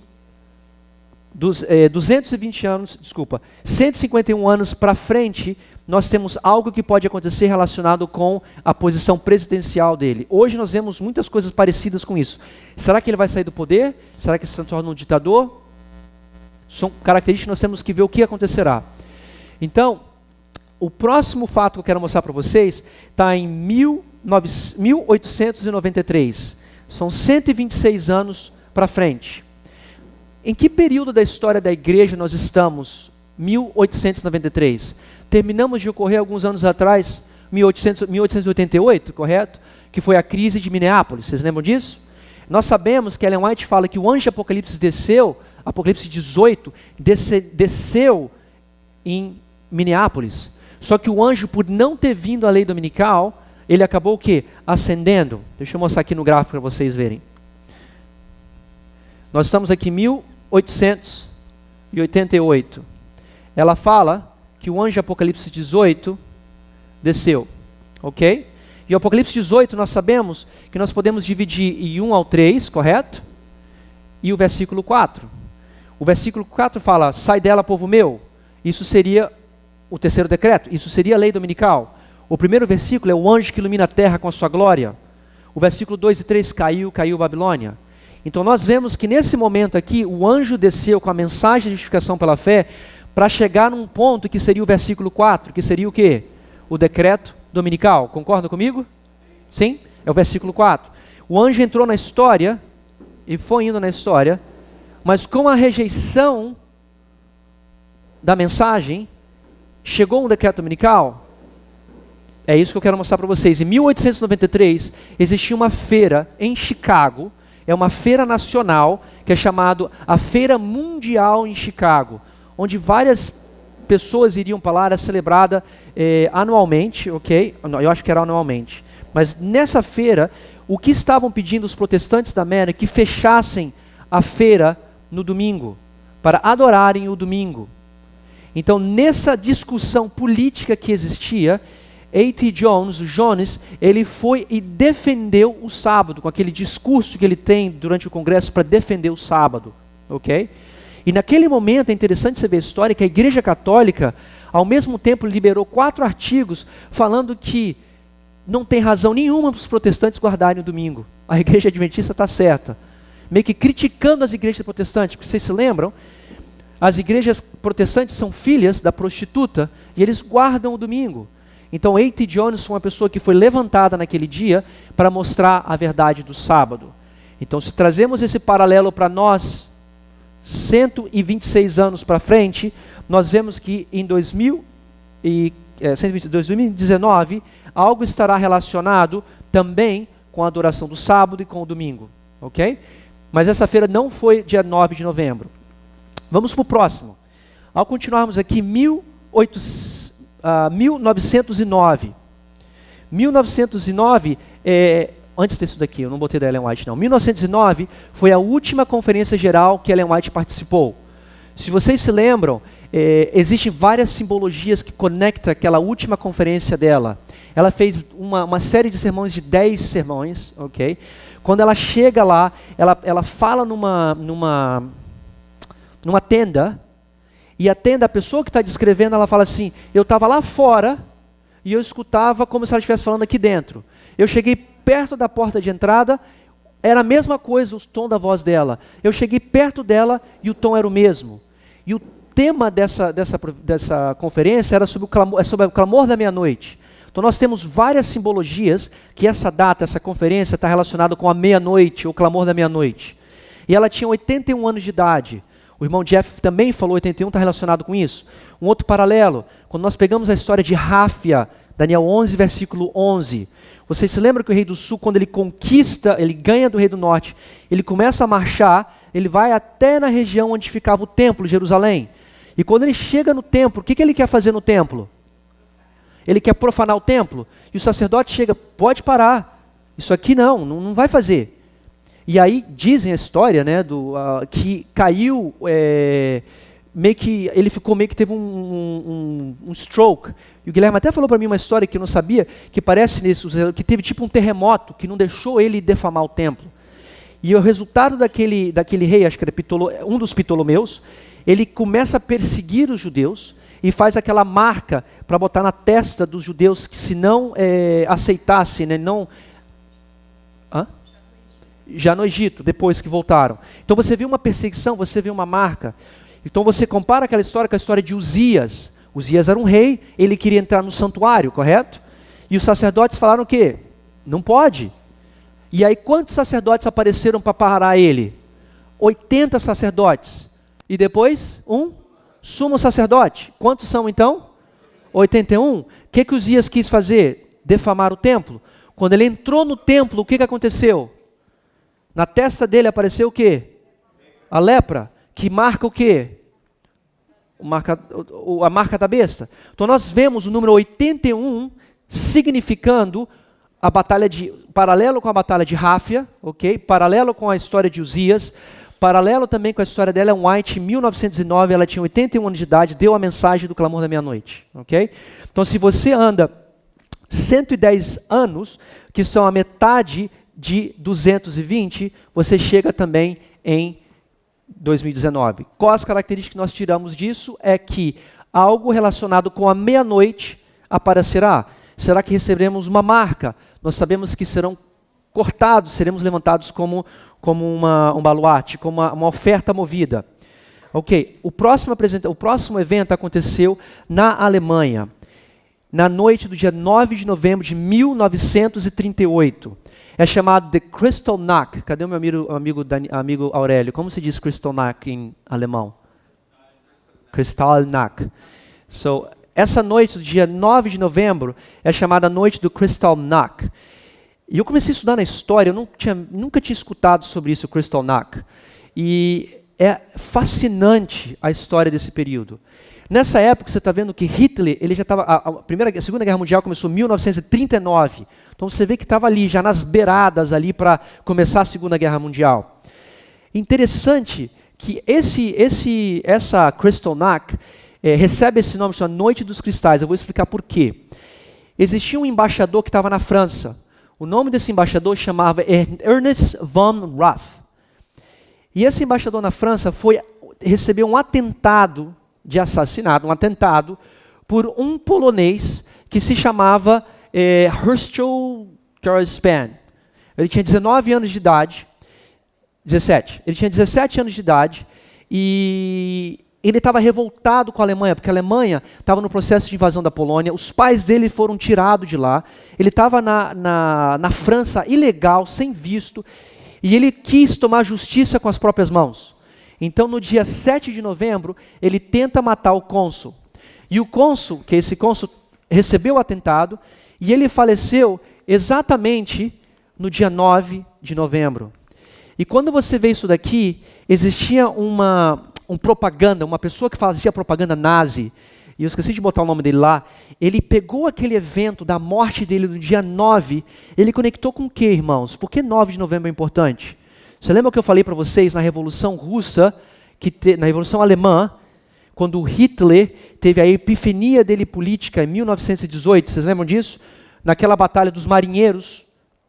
151 anos para frente, nós temos algo que pode acontecer relacionado com a posição presidencial dele. Hoje nós vemos muitas coisas parecidas com isso. Será que ele vai sair do poder? Será que ele se torna um ditador? São características que nós temos que ver o que acontecerá. Então, o próximo fato que eu quero mostrar para vocês está em 1893. São 126 anos para frente. Em que período da história da igreja nós estamos? 1893. Terminamos de ocorrer alguns anos atrás, 1888, correto? Que foi a crise de Minneapolis. Vocês lembram disso? Nós sabemos que Ellen White fala que o anjo de Apocalipse desceu, Apocalipse 18, desceu em Minneapolis. Só que o anjo, por não ter vindo à lei dominical, ele acabou o quê? Ascendendo. Deixa eu mostrar aqui no gráfico para vocês verem. Nós estamos aqui em 1888. Ela fala que o anjo de Apocalipse 18 desceu. Ok? E o Apocalipse 18 nós sabemos que nós podemos dividir em 1 ao 3, correto? E o versículo 4. O versículo 4 fala, sai dela, povo meu. Isso seria o terceiro decreto, isso seria a lei dominical. O primeiro versículo é o anjo que ilumina a terra com a sua glória. O versículo 2 e 3, caiu Babilônia. Então nós vemos que nesse momento aqui, o anjo desceu com a mensagem de justificação pela fé, para chegar num ponto que seria o versículo 4, que seria o quê? O decreto dominical. Concorda comigo? Sim? É o versículo 4. O anjo entrou na história, e foi indo na história, mas com a rejeição da mensagem, chegou um decreto dominical. É isso que eu quero mostrar para vocês. Em 1893, existia uma feira em Chicago, é uma feira nacional, que é chamada a Feira Mundial em Chicago, onde várias pessoas iriam para lá, era celebrada anualmente, ok? Eu acho que era anualmente. Mas nessa feira, o que estavam pedindo os protestantes da América? Que fechassem a feira no domingo, para adorarem o domingo. Então, nessa discussão política que existia, A.T. Jones, ele foi e defendeu o sábado, com aquele discurso que ele tem durante o congresso para defender o sábado, ok? E naquele momento, é interessante você ver a história, que a Igreja Católica, ao mesmo tempo, liberou 4 artigos falando que não tem razão nenhuma para os protestantes guardarem o domingo. A Igreja Adventista está certa. Meio que criticando as igrejas protestantes, porque vocês se lembram? As igrejas protestantes são filhas da prostituta e eles guardam o domingo. Então, A.T. Jones foi uma pessoa que foi levantada naquele dia para mostrar a verdade do sábado. Então, se trazemos esse paralelo para nós, 126 anos para frente, nós vemos que em 2019, algo estará relacionado também com a adoração do sábado e com o domingo. Ok? Mas essa feira não foi dia 9 de novembro. Vamos para o próximo. Ao continuarmos aqui, 1909. 1909, antes disso daqui, eu não botei da Ellen White não. 1909 foi a última conferência geral que Ellen White participou. Se vocês se lembram, existem várias simbologias que conectam aquela última conferência dela. Ela fez uma série de sermões, de 10 sermões, ok? Quando ela chega lá, ela fala numa tenda, e a tenda, a pessoa que está descrevendo, ela fala assim, eu estava lá fora, e eu escutava como se ela estivesse falando aqui dentro. Eu cheguei perto da porta de entrada, era a mesma coisa o tom da voz dela. Eu cheguei perto dela e o tom era o mesmo. E o tema dessa conferência era sobre o clamor da meia-noite. Então nós temos várias simbologias que essa data, essa conferência está relacionada com a meia-noite, o clamor da meia-noite. E ela tinha 81 anos de idade. O irmão Jeff também falou 81, está relacionado com isso. Um outro paralelo, quando nós pegamos a história de Ráfia, Daniel 11, versículo 11. Vocês se lembram que o rei do sul, quando ele conquista, ele ganha do rei do norte, ele começa a marchar, ele vai até na região onde ficava o templo, Jerusalém. E quando ele chega no templo, o que ele quer fazer no templo? Ele quer profanar o templo. E o sacerdote chega, pode parar, isso aqui não vai fazer. E aí dizem a história, né, que caiu ele ficou meio que teve um stroke. E o Guilherme até falou para mim uma história que eu não sabia, que parece nisso, que teve tipo um terremoto, que não deixou ele defamar o templo. E o resultado daquele rei, acho que era um dos Ptolomeus, ele começa a perseguir os judeus e faz aquela marca para botar na testa dos judeus que se não aceitassem, né, não... Já no Egito, depois que voltaram. Então você vê uma perseguição, você vê uma marca. Então você compara aquela história com a história de Uzias. Uzias era um rei, ele queria entrar no santuário, correto? E os sacerdotes falaram o quê? Não pode. E aí quantos sacerdotes apareceram para parar ele? 80 sacerdotes. E depois, um sumo sacerdote. Quantos são então? 81. O que Uzias quis fazer? Defamar o templo. Quando ele entrou no templo, o que aconteceu? Na testa dele apareceu o quê? A lepra, que marca o quê? A marca da besta. Então nós vemos o número 81 significando a batalha paralelo com a batalha de Ráfia, ok? Paralelo com a história de Uzias, paralelo também com a história dela, Ellen White, em 1909, ela tinha 81 anos de idade, deu a mensagem do clamor da meia-noite, ok? Então se você anda 110 anos, que são a metade de 220, você chega também em 2019. Qual as características que nós tiramos disso? É que algo relacionado com a meia-noite aparecerá. Será que receberemos uma marca? Nós sabemos que serão cortados, seremos levantados como um baluarte, como uma oferta movida. Ok, o próximo evento aconteceu na Alemanha, na noite do dia 9 de novembro de 1938. É chamado de Kristallnacht. Cadê o meu amigo Aurélio? Como se diz Kristallnacht em alemão? Kristallnacht. So, essa noite do dia 9 de novembro é chamada Noite do Kristallnacht. E eu comecei a estudar na história, eu nunca tinha escutado sobre isso, Kristallnacht. E é fascinante a história desse período. Nessa época, você está vendo que Hitler, ele já estava, a Segunda Guerra Mundial começou em 1939. Então você vê que estava ali, já nas beiradas ali para começar a Segunda Guerra Mundial. Interessante que essa Kristallnacht recebe esse nome, chama Noite dos Cristais. Eu vou explicar por quê. Existia um embaixador que estava na França. O nome desse embaixador chamava Ernest von Rath. E esse embaixador na França recebeu um atentado de assassinato, um atentado por um polonês que se chamava Herschel Span. Ele tinha 19 anos de idade, 17. Ele tinha 17 anos de idade e ele estava revoltado com a Alemanha, porque a Alemanha estava no processo de invasão da Polônia, os pais dele foram tirados de lá, ele estava na França ilegal, sem visto, e ele quis tomar justiça com as próprias mãos. Então, no dia 7 de novembro, ele tenta matar o cônsul. E o cônsul, que esse cônsul recebeu o atentado, e ele faleceu exatamente no dia 9 de novembro. E quando você vê isso daqui, existia uma propaganda, uma pessoa que fazia propaganda nazi, e eu esqueci de botar o nome dele lá, ele pegou aquele evento da morte dele no dia 9, ele conectou com o quê, irmãos? Por que 9 de novembro é importante? Você lembra que eu falei para vocês na Revolução Russa, na Revolução Alemã, quando Hitler teve a epifania dele política em 1918, vocês lembram disso? Naquela batalha dos marinheiros,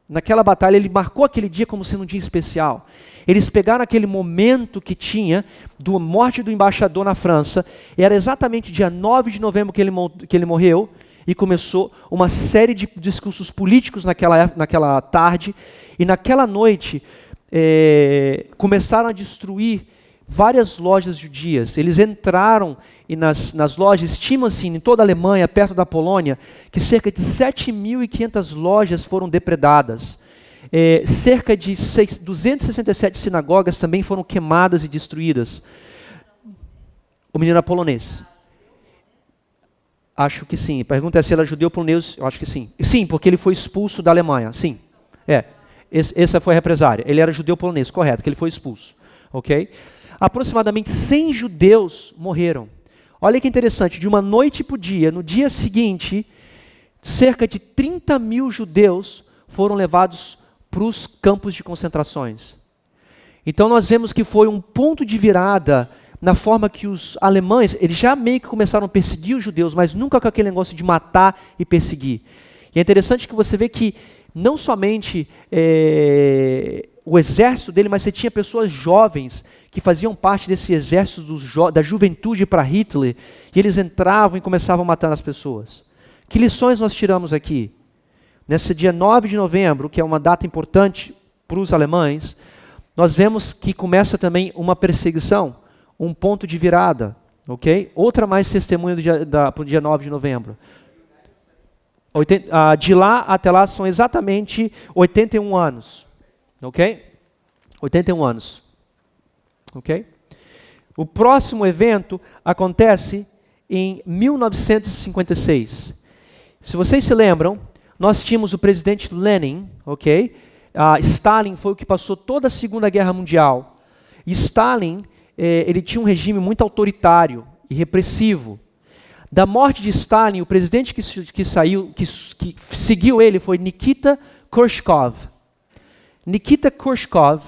naquela batalha ele marcou aquele dia como sendo um dia especial. Eles pegaram aquele momento que tinha da morte do embaixador na França, e era exatamente dia 9 de novembro que ele morreu, e começou uma série de discursos políticos naquela tarde, e naquela noite começaram a destruir várias lojas judias. Eles entraram e nas lojas, estima-se em toda a Alemanha, perto da Polônia, que cerca de 7.500 lojas foram depredadas. Cerca de 267 sinagogas também foram queimadas e destruídas. O menino era polonês. Acho que sim. A pergunta é se ele era judeu ou polonês. Eu acho que sim. Sim, porque ele foi expulso da Alemanha. Sim. Essa foi a represária. Ele era judeu polonês, correto, que ele foi expulso. Ok? Aproximadamente 100 judeus morreram. Olha que interessante, de uma noite para o dia, no dia seguinte, cerca de 30.000 judeus foram levados para os campos de concentrações. Então nós vemos que foi um ponto de virada na forma que os alemães, eles já meio que começaram a perseguir os judeus, mas nunca com aquele negócio de matar e perseguir. E é interessante que você vê que não somente o exército dele, mas você tinha pessoas jovens que faziam parte desse exército da juventude para Hitler, e eles entravam e começavam matando as pessoas. Que lições nós tiramos aqui? Nesse dia 9 de novembro, que é uma data importante para os alemães, nós vemos que começa também uma perseguição, um ponto de virada, ok? Outra mais testemunha para o dia 9 de novembro. De lá até lá são exatamente 81 anos, ok? 81 anos, ok? O próximo evento acontece em 1956. Se vocês se lembram, nós tínhamos o presidente Lenin, ok? Stalin foi o que passou toda a Segunda Guerra Mundial. E Stalin, ele tinha um regime muito autoritário e repressivo. Da morte de Stalin, o presidente que seguiu ele foi Nikita Khrushchev. Nikita Khrushchev,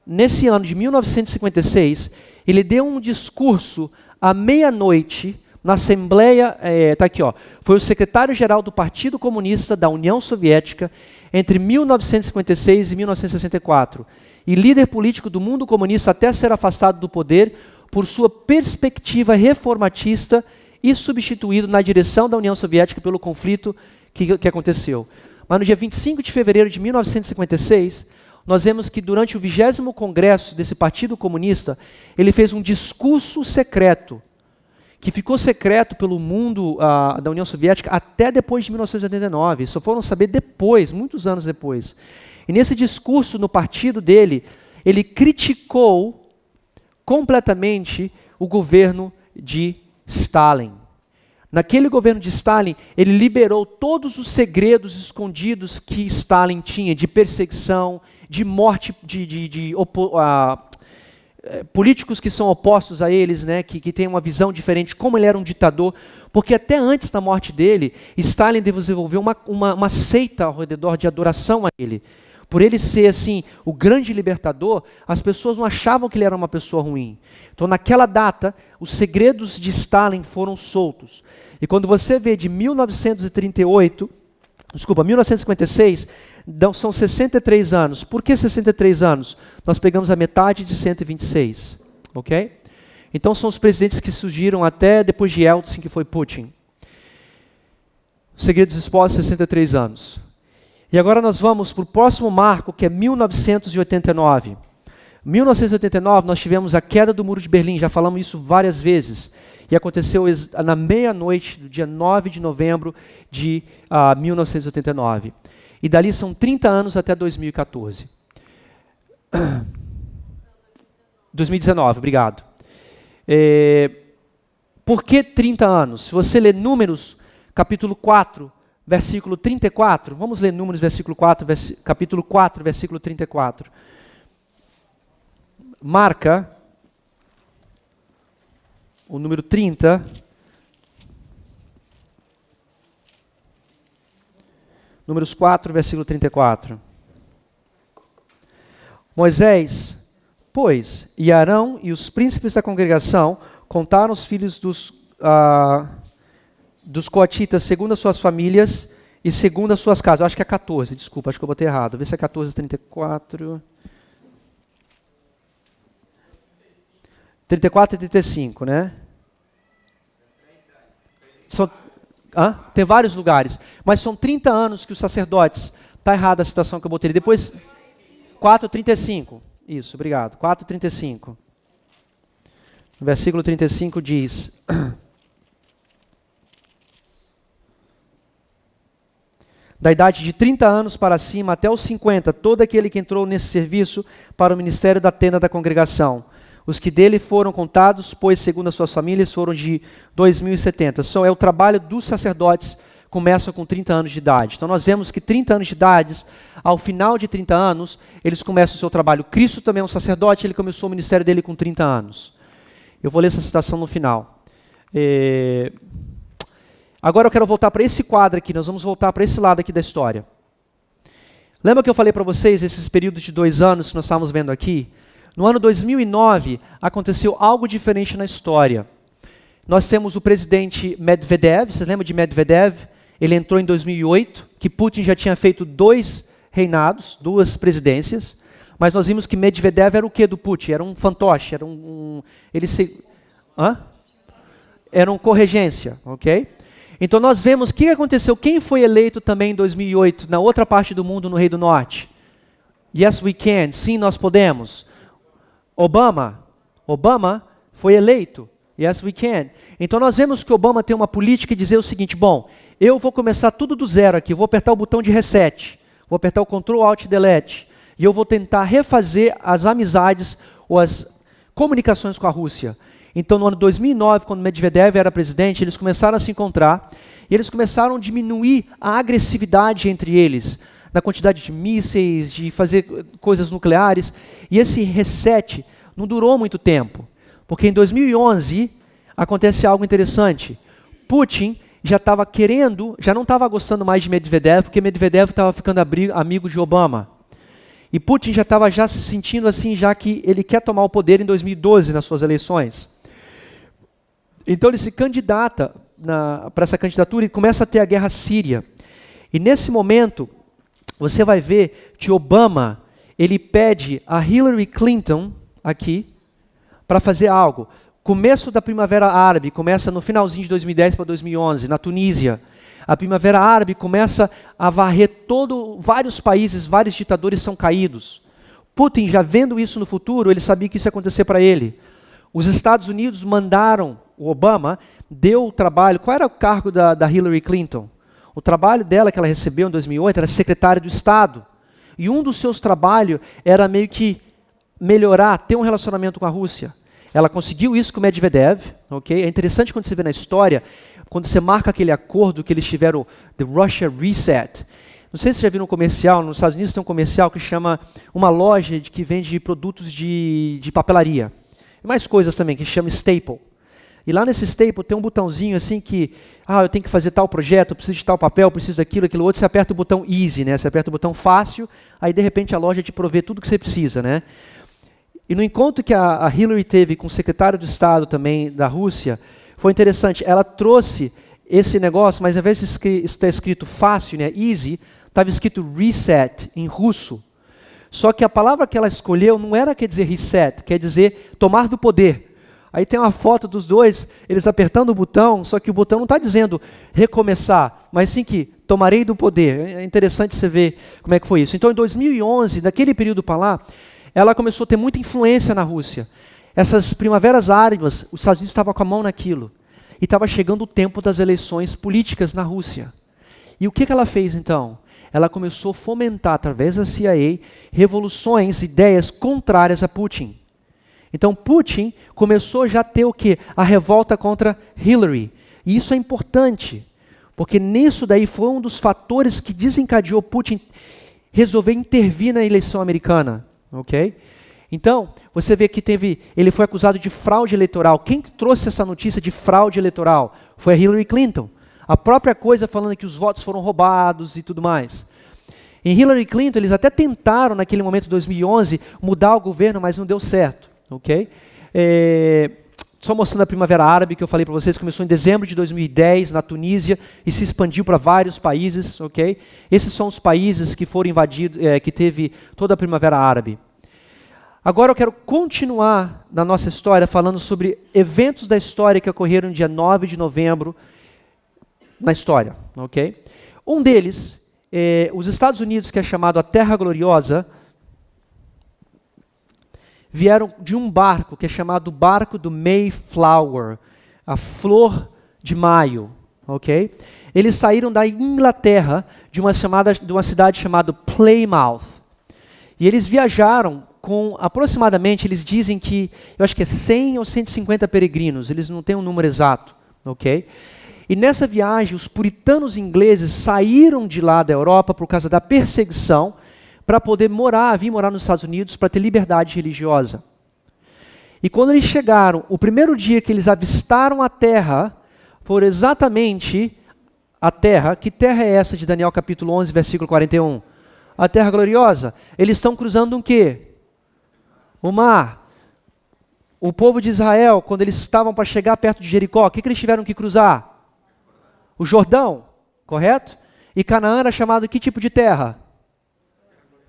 nesse ano de 1956, ele deu um discurso à meia-noite na Assembleia, está aqui, ó, foi o secretário-geral do Partido Comunista da União Soviética entre 1956 e 1964, e líder político do mundo comunista até ser afastado do poder por sua perspectiva reformatista e substituído na direção da União Soviética pelo conflito que aconteceu. Mas no dia 25 de fevereiro de 1956, nós vemos que durante o 20º Congresso desse Partido Comunista, ele fez um discurso secreto, que ficou secreto pelo mundo da União Soviética até depois de 1989. Só foram saber depois, muitos anos depois. E nesse discurso no partido dele, ele criticou completamente o governo de Stalin. Naquele governo de Stalin, ele liberou todos os segredos escondidos que Stalin tinha de perseguição, de morte políticos que são opostos a eles, né, que têm uma visão diferente, como ele era um ditador, porque até antes da morte dele, Stalin desenvolveu uma seita ao redor de adoração a ele. Por ele ser assim o grande libertador, as pessoas não achavam que ele era uma pessoa ruim. Então naquela data, os segredos de Stalin foram soltos. E quando você vê de 1956, são 63 anos. Por que 63 anos? Nós pegamos a metade de 126, ok? Então são os presidentes que surgiram até depois de Yeltsin, que foi Putin. Segredos expostos, 63 anos. E agora nós vamos para o próximo marco, que é 1989. Em 1989 nós tivemos a queda do Muro de Berlim, já falamos isso várias vezes. E aconteceu na meia-noite do dia 9 de novembro de 1989. E dali são 30 anos até 2014. 2019, obrigado. Por que 30 anos? Se você ler Números, capítulo 4, versículo 34, vamos ler Números, capítulo 4, versículo 34. Marca o número 30. Números 4, versículo 34. Moisés, pois, e Arão e os príncipes da congregação contaram os filhos dos coatitas segundo as suas famílias e segundo as suas casas. Eu acho que é 14, desculpa, acho que eu botei errado. Vê se é 14, 34. 34 e 35, né? Tem vários lugares, mas são 30 anos que os sacerdotes, está errada a citação que eu botei, depois 4:35, isso, obrigado, 4:35, no versículo 35 diz, da idade de 30 anos para cima até os 50, todo aquele que entrou nesse serviço para o ministério da tenda da congregação. Os que dele foram contados, pois segundo as suas famílias, foram de 2.070. É o trabalho dos sacerdotes, começa com 30 anos de idade. Então nós vemos que 30 anos de idade, ao final de 30 anos, eles começam o seu trabalho. Cristo também é um sacerdote, ele começou o ministério dele com 30 anos. Eu vou ler essa citação no final. Agora eu quero voltar para esse quadro aqui, nós vamos voltar para esse lado aqui da história. Lembra que eu falei para vocês, esses períodos de 2 anos que nós estávamos vendo aqui? No ano 2009, aconteceu algo diferente na história. Nós temos o presidente Medvedev, vocês lembram de Medvedev? Ele entrou em 2008, que Putin já tinha feito 2 reinados, 2 presidências, mas nós vimos que Medvedev era o quê do Putin? Era um fantoche, era era um corregência, ok? Então nós vemos o que aconteceu, quem foi eleito também em 2008, na outra parte do mundo, no Rei do Norte? Yes, we can, sim, nós podemos. Obama foi eleito. Yes, we can. Então nós vemos que Obama tem uma política de dizer o seguinte, bom, eu vou começar tudo do zero aqui, vou apertar o botão de reset, vou apertar o Ctrl Alt Delete, e eu vou tentar refazer as amizades ou as comunicações com a Rússia. Então no ano 2009, quando Medvedev era presidente, eles começaram a se encontrar, e eles começaram a diminuir a agressividade entre eles, na quantidade de mísseis, de fazer coisas nucleares, e esse reset não durou muito tempo, porque em 2011 acontece algo interessante. Putin já estava já não estava gostando mais de Medvedev, porque Medvedev estava ficando amigo de Obama. E Putin já estava se sentindo assim, já que ele quer tomar o poder em 2012 nas suas eleições. Então ele se candidata para essa candidatura e começa a ter a guerra síria. E nesse momento, você vai ver que Obama, ele pede a Hillary Clinton, aqui, para fazer algo. Começo da Primavera Árabe, começa no finalzinho de 2010 para 2011, na Tunísia. A Primavera Árabe começa a varrer vários países, vários ditadores são caídos. Putin, já vendo isso no futuro, ele sabia que isso ia acontecer para ele. Os Estados Unidos mandaram, o Obama deu o trabalho, qual era o cargo da Hillary Clinton? O trabalho dela que ela recebeu em 2008 era secretária do Estado. E um dos seus trabalhos era meio que melhorar, ter um relacionamento com a Rússia. Ela conseguiu isso com Medvedev, ok? É interessante quando você vê na história, quando você marca aquele acordo que eles tiveram, The Russia Reset. Não sei se você já viu um comercial, nos Estados Unidos tem um comercial que chama uma loja que vende produtos de papelaria. E mais coisas também, que chama Staple. E lá nesse Staple tem um botãozinho assim que, eu tenho que fazer tal projeto, eu preciso de tal papel, eu preciso daquilo, aquilo outro, você aperta o botão Easy, né? Você aperta o botão fácil, aí de repente a loja te provê tudo que você precisa, né? E no encontro que a Hillary teve com o secretário de Estado também da Rússia, foi interessante, ela trouxe esse negócio, mas ao invés de estar escrito fácil, né, easy, estava escrito reset em russo. Só que a palavra que ela escolheu não era quer dizer reset, quer dizer tomar do poder. Aí tem uma foto dos dois, eles apertando o botão, só que o botão não está dizendo recomeçar, mas sim que tomarei do poder. É interessante você ver como é que foi isso. Então em 2011, daquele período para lá, ela começou a ter muita influência na Rússia. Essas primaveras árabes, os Estados Unidos estavam com a mão naquilo. E estava chegando o tempo das eleições políticas na Rússia. E o que ela fez então? Ela começou a fomentar, através da CIA, revoluções, ideias contrárias a Putin. Então Putin começou já a ter o quê? A revolta contra Hillary. E isso é importante, porque nisso daí foi um dos fatores que desencadeou Putin resolver intervir na eleição americana. Ok? Então, você vê que ele foi acusado de fraude eleitoral. Quem trouxe essa notícia de fraude eleitoral? Foi a Hillary Clinton. A própria coisa falando que os votos foram roubados e tudo mais. Em Hillary Clinton, eles até tentaram, naquele momento de 2011, mudar o governo, mas não deu certo. Ok? Só mostrando a Primavera Árabe, que eu falei para vocês, começou em dezembro de 2010, na Tunísia, e se expandiu para vários países. Ok? Esses são os países que foram invadidos, que teve toda a Primavera Árabe. Agora eu quero continuar na nossa história falando sobre eventos da história que ocorreram no dia 9 de novembro na história. Okay? Um deles, os Estados Unidos, que é chamado a Terra Gloriosa, vieram de um barco que é chamado o barco do Mayflower, a flor de maio. Okay? Eles saíram da Inglaterra, de uma cidade chamada Plymouth. E eles viajaram com aproximadamente, eles dizem que, eu acho que é 100 ou 150 peregrinos, eles não têm um número exato, ok? E nessa viagem, os puritanos ingleses saíram de lá da Europa por causa da perseguição, para poder vir morar nos Estados Unidos, para ter liberdade religiosa. E quando eles chegaram, o primeiro dia que eles avistaram a terra, foi exatamente a terra. Que terra é essa de Daniel capítulo 11, versículo 41? A terra gloriosa. Eles estão cruzando um quê? O mar. O povo de Israel, quando eles estavam para chegar perto de Jericó, o que eles tiveram que cruzar? O Jordão, correto? E Canaã era chamado de que tipo de terra?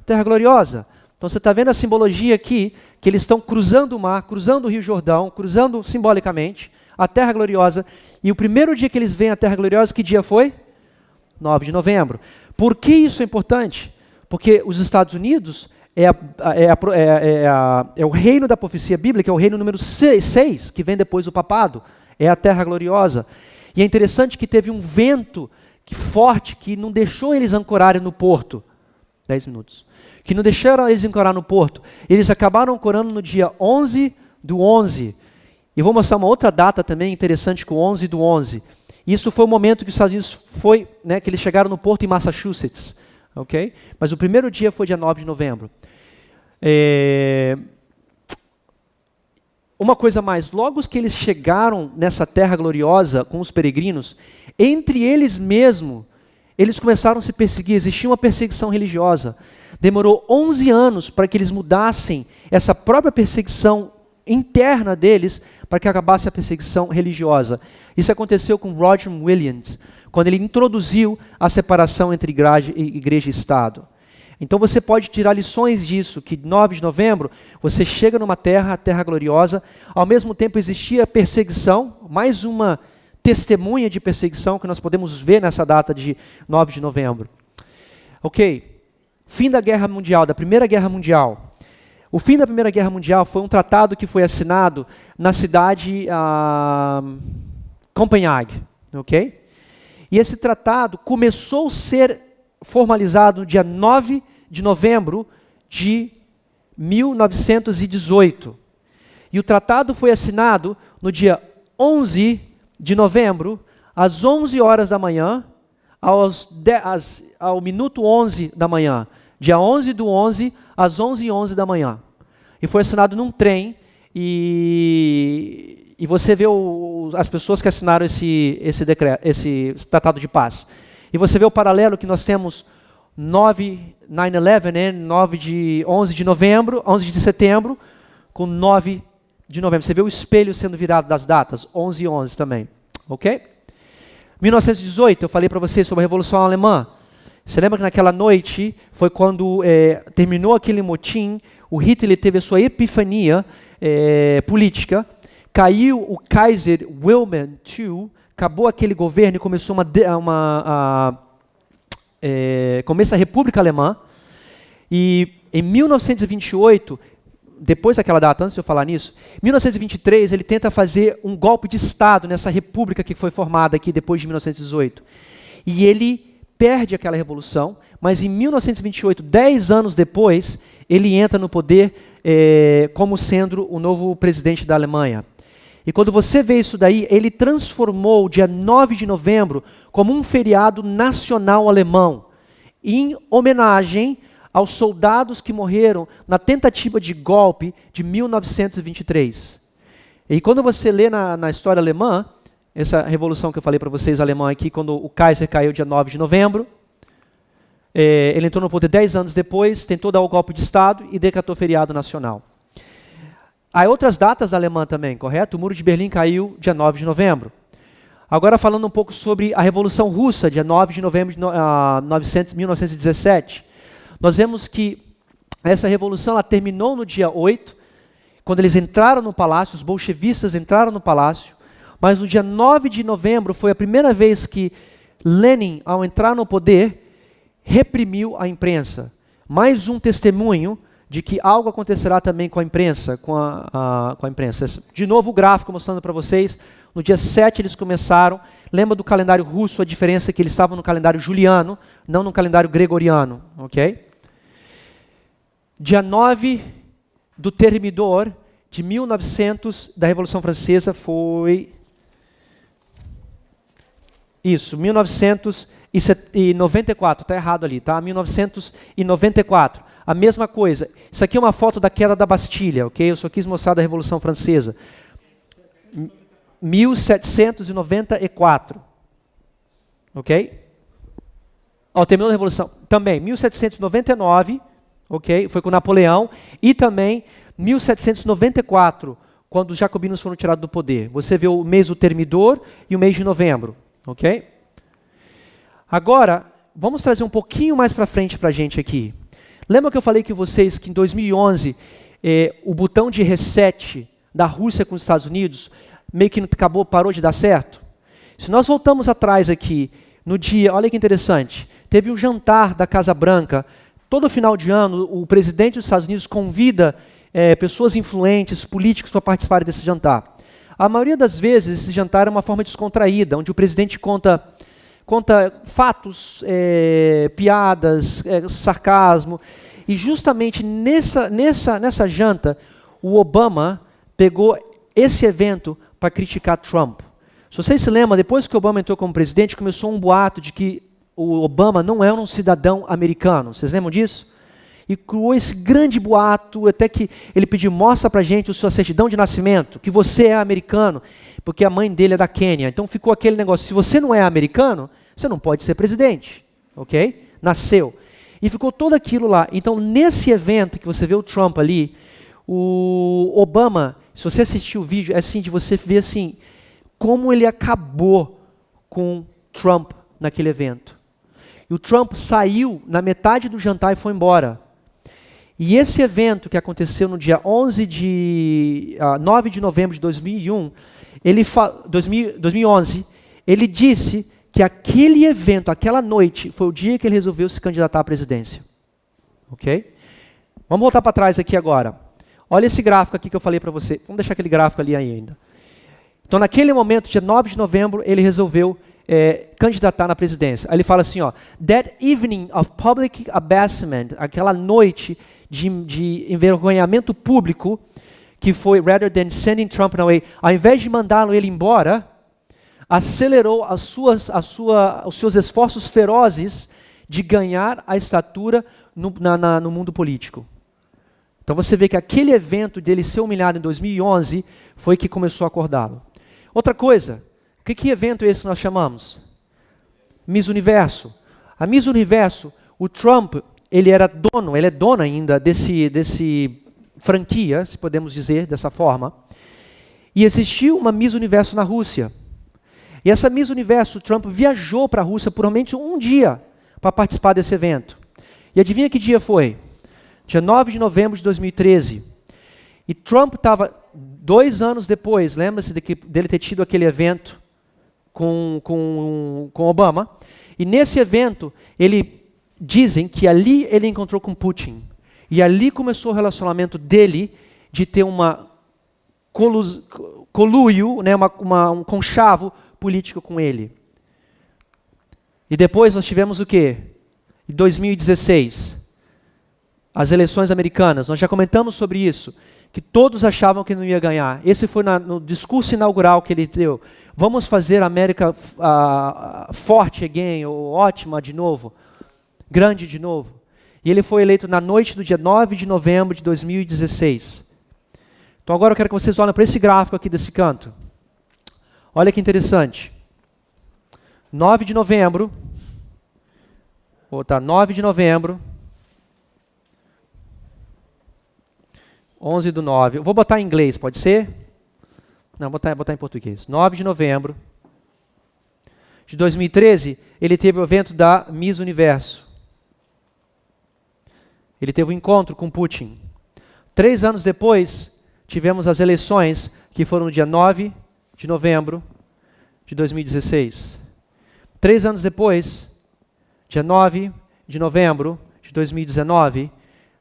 Terra gloriosa. Então você está vendo a simbologia aqui, que eles estão cruzando o mar, cruzando o rio Jordão, cruzando simbolicamente a terra gloriosa. E o primeiro dia que eles veem a terra gloriosa, que dia foi? 9 de novembro. Por que isso é importante? Porque os Estados Unidos é o reino da profecia bíblica, é o reino número 6, que vem depois do papado. É a terra gloriosa. E é interessante que teve um vento forte que não deixou eles ancorarem no porto. 10 minutos. Que não deixaram eles ancorar no porto. Eles acabaram ancorando no dia 11 do 11. E vou mostrar uma outra data também interessante com 11 do 11. Isso foi o momento que os Estados Unidos foi, né, que eles chegaram no porto em Massachusetts. Okay? Mas o primeiro dia foi dia 9 de novembro. Uma coisa mais, logo que eles chegaram nessa terra gloriosa com os peregrinos, entre eles mesmos, eles começaram a se perseguir, existia uma perseguição religiosa. Demorou 11 anos para que eles mudassem essa própria perseguição interna deles, para que acabasse a perseguição religiosa. Isso aconteceu com Roger Williams, quando ele introduziu a separação entre igreja e Estado. Então você pode tirar lições disso, que 9 de novembro, você chega numa terra, a terra gloriosa, ao mesmo tempo existia perseguição, mais uma testemunha de perseguição que nós podemos ver nessa data de 9 de novembro. Ok, fim da Guerra Mundial, da Primeira Guerra Mundial. O fim da Primeira Guerra Mundial foi um tratado que foi assinado na cidade Copenhague, ok? E esse tratado começou a ser formalizado no dia 9 de novembro de 1918. E o tratado foi assinado no dia 11 de novembro, às 11 horas da manhã, ao minuto 11 da manhã. Dia 11 do 11, às 11h11 da manhã. E foi assinado num trem, e você vê as pessoas que assinaram esse tratado de paz. E você vê o paralelo que nós temos 9/11, né? 11 de novembro, 11 de setembro, com 9 de novembro. Você vê o espelho sendo virado das datas, 11 e 11 também. Ok? 1918, eu falei para vocês sobre a Revolução Alemã. Você lembra que naquela noite foi quando terminou aquele motim, o Hitler teve a sua epifania política, caiu o Kaiser Wilhelm II, acabou aquele governo e começou começa a República Alemã. E em 1928, depois daquela data, antes de eu falar nisso, em 1923 ele tenta fazer um golpe de Estado nessa república que foi formada aqui depois de 1918. E ele perde aquela revolução, mas em 1928, 10 anos depois, ele entra no poder como sendo o novo presidente da Alemanha. E quando você vê isso daí, ele transformou o dia 9 de novembro como um feriado nacional alemão, em homenagem aos soldados que morreram na tentativa de golpe de 1923. E quando você lê na história alemã, essa revolução que eu falei para vocês, alemã aqui, quando o Kaiser caiu dia 9 de novembro, ele entrou no poder 10 anos depois, tentou dar o golpe de Estado e decatou feriado nacional. Há outras datas da Alemanha também, correto? O Muro de Berlim caiu dia 9 de novembro. Agora falando um pouco sobre a Revolução Russa, dia 9 de novembro de 1917. Nós vemos que essa revolução ela terminou no dia 8, quando eles entraram no palácio, os bolchevistas entraram no palácio, mas no dia 9 de novembro foi a primeira vez que Lenin, ao entrar no poder, reprimiu a imprensa. Mais um testemunho de que algo acontecerá também com a imprensa, com a imprensa. De novo o gráfico mostrando para vocês, no dia 7 eles começaram, lembra do calendário russo, a diferença é que eles estavam no calendário juliano, não no calendário gregoriano, ok? Dia 9 do Termidor de 1900, da Revolução Francesa, foi... Isso, 1994, está errado ali, tá? 1994, a mesma coisa. Isso aqui é uma foto da queda da Bastilha, ok? Eu só quis mostrar da Revolução Francesa. 1794, ok? Terminou a Revolução, também, 1799, ok? Foi com Napoleão, e também 1794, quando os jacobinos foram tirados do poder. Você vê o mês do termidor e o mês de novembro, ok? Agora, vamos trazer um pouquinho mais para frente para a gente aqui. Lembra que eu falei com vocês que em 2011, o botão de reset da Rússia com os Estados Unidos meio que acabou, parou de dar certo? Se nós voltamos atrás aqui, no dia, olha que interessante, teve um jantar da Casa Branca. Todo final de ano, o presidente dos Estados Unidos convida pessoas influentes, políticos, para participarem desse jantar. A maioria das vezes, esse jantar é uma forma descontraída, onde o presidente conta fatos, piadas, sarcasmo. E justamente nessa janta, o Obama pegou esse evento para criticar Trump. Se vocês se lembram, depois que o Obama entrou como presidente, começou um boato de que o Obama não é um cidadão americano. Vocês lembram disso? E criou esse grande boato, até que ele pediu, mostra pra gente a sua certidão de nascimento, que você é americano, porque a mãe dele é da Quênia. Então ficou aquele negócio, se você não é americano, você não pode ser presidente, ok? Nasceu. E ficou tudo aquilo lá. Então nesse evento que você vê o Trump ali, o Obama, se você assistir o vídeo, é assim, de você ver assim, como ele acabou com Trump naquele evento. E o Trump saiu na metade do jantar e foi embora. E esse evento que aconteceu no dia 9 de novembro de 2001, 2011, ele disse que aquele evento, aquela noite, foi o dia que ele resolveu se candidatar à presidência. Ok? Vamos voltar para trás aqui agora. Olha esse gráfico aqui que eu falei para você. Vamos deixar aquele gráfico ali ainda. Então, naquele momento, dia 9 de novembro, ele resolveu candidatar na presidência. Aí ele fala assim, ó, that evening of public abasement, aquela noite de envergonhamento público, que foi, rather than sending Trump away, ao invés de mandá-lo ele embora, acelerou os seus esforços ferozes de ganhar a estatura no mundo político. Então você vê que aquele evento dele ser humilhado em 2011 foi que começou a acordá-lo. Outra coisa, que evento é esse que nós chamamos? Miss Universo. A Miss Universo, o Trump, ele é dono ainda desse franquia, se podemos dizer dessa forma, e existiu uma Miss Universo na Rússia. E essa Miss Universo, o Trump viajou para a Rússia por somente um dia para participar desse evento. E adivinha que dia foi? Dia 9 de novembro de 2013. E Trump estava 2 anos depois, lembra-se dele ter tido aquele evento com Obama, e nesse evento, dizem que ali ele encontrou com Putin, e ali começou o relacionamento dele de ter uma conluio, né, um conchavo político com ele. E depois nós tivemos o quê? Em 2016, as eleições americanas, nós já comentamos sobre isso, que todos achavam que não ia ganhar. Esse foi no discurso inaugural que ele deu. Vamos fazer a América forte again, ou ótima de novo, grande de novo. E ele foi eleito na noite do dia 9 de novembro de 2016. Então agora eu quero que vocês olhem para esse gráfico aqui desse canto. Olha que interessante. 9 de novembro, 9 de novembro, 11/9. Eu vou botar em inglês, pode ser? Não, botar em português. 9 de novembro de 2013, ele teve o evento da Miss Universo. Ele teve um encontro com Putin. 3 anos depois, tivemos as eleições, que foram no dia 9 de novembro de 2016. 3 anos depois, dia 9 de novembro de 2019,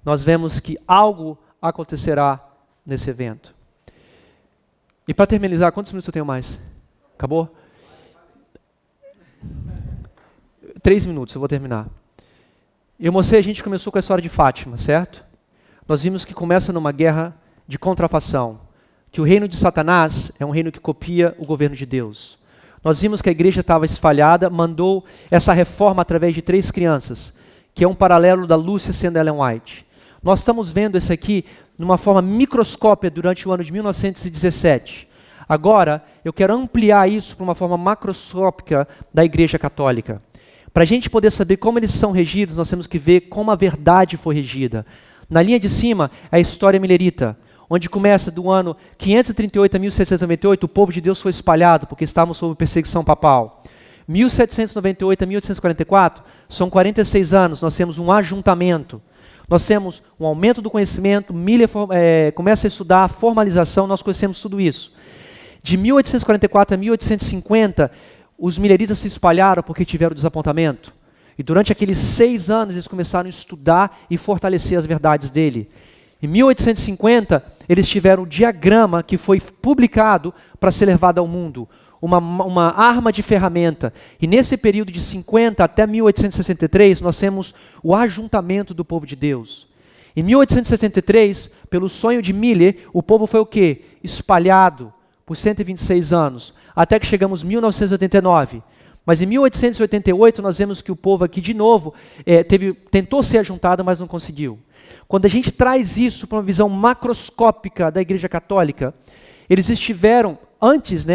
nós vemos que algo acontecerá nesse evento. E para terminar, quantos minutos eu tenho mais? Acabou? 3 minutos, eu vou terminar. Eu mostrei, a gente começou com a história de Fátima, certo? Nós vimos que começa numa guerra de contrafação, que o reino de Satanás é um reino que copia o governo de Deus. Nós vimos que a igreja estava espalhada, mandou essa reforma através de 3 crianças, que é um paralelo da Lúcia sendo Ellen White. Nós estamos vendo isso aqui numa forma microscópica durante o ano de 1917. Agora, eu quero ampliar isso para uma forma macroscópica da Igreja Católica. Para a gente poder saber como eles são regidos, nós temos que ver como a verdade foi regida. Na linha de cima é a história milerita, onde começa do ano 538 a 1698, o povo de Deus foi espalhado, porque estávamos sob perseguição papal. 1798 a 1844, são 46 anos, nós temos um ajuntamento. Nós temos um aumento do conhecimento, Miller começa a estudar a formalização, nós conhecemos tudo isso. De 1844 a 1850, os milheristas se espalharam porque tiveram desapontamento. E durante aqueles 6 anos, eles começaram a estudar e fortalecer as verdades dele. Em 1850, eles tiveram o diagrama que foi publicado para ser levado ao mundo. Uma arma de ferramenta. E nesse período de 50 até 1863, nós temos o ajuntamento do povo de Deus. Em 1863, pelo sonho de Miller, o povo foi o quê? Espalhado por 126 anos, até que chegamos em 1989. Mas em 1888, nós vemos que o povo aqui, de novo, tentou ser ajuntado, mas não conseguiu. Quando a gente traz isso para uma visão macroscópica da Igreja Católica, eles estiveram, antes,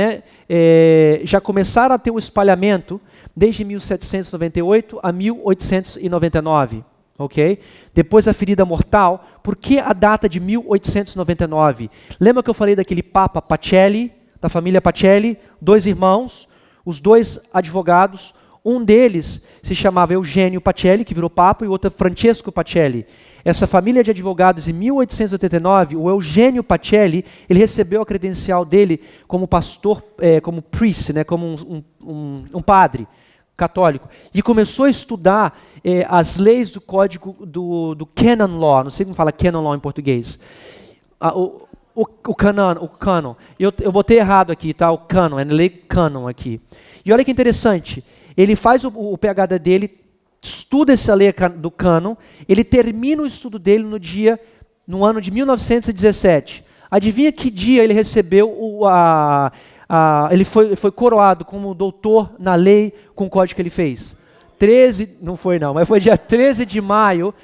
já começaram a ter o espalhamento desde 1798 a 1899. Okay? Depois a ferida mortal. Por que a data de 1899? Lembra que eu falei daquele Papa Pacelli, da família Pacelli, 2 irmãos, os 2 advogados, um deles se chamava Eugênio Pacelli, que virou Papa, e o outro Francesco Pacelli. Essa família de advogados, em 1889, o Eugênio Pacelli, ele recebeu a credencial dele como pastor, como priest, como um padre católico, e começou a estudar as leis do código do canon law, não sei como fala canon law em português, o canon. Eu botei errado aqui, tá? O canon, é lei canon aqui. E olha que interessante, ele faz o PhD dele, estuda essa lei do canon, ele termina o estudo dele no ano de 1917. Adivinha que dia ele recebeu ele foi coroado como doutor na lei com o código que ele fez? Não foi não, mas foi dia 13 de maio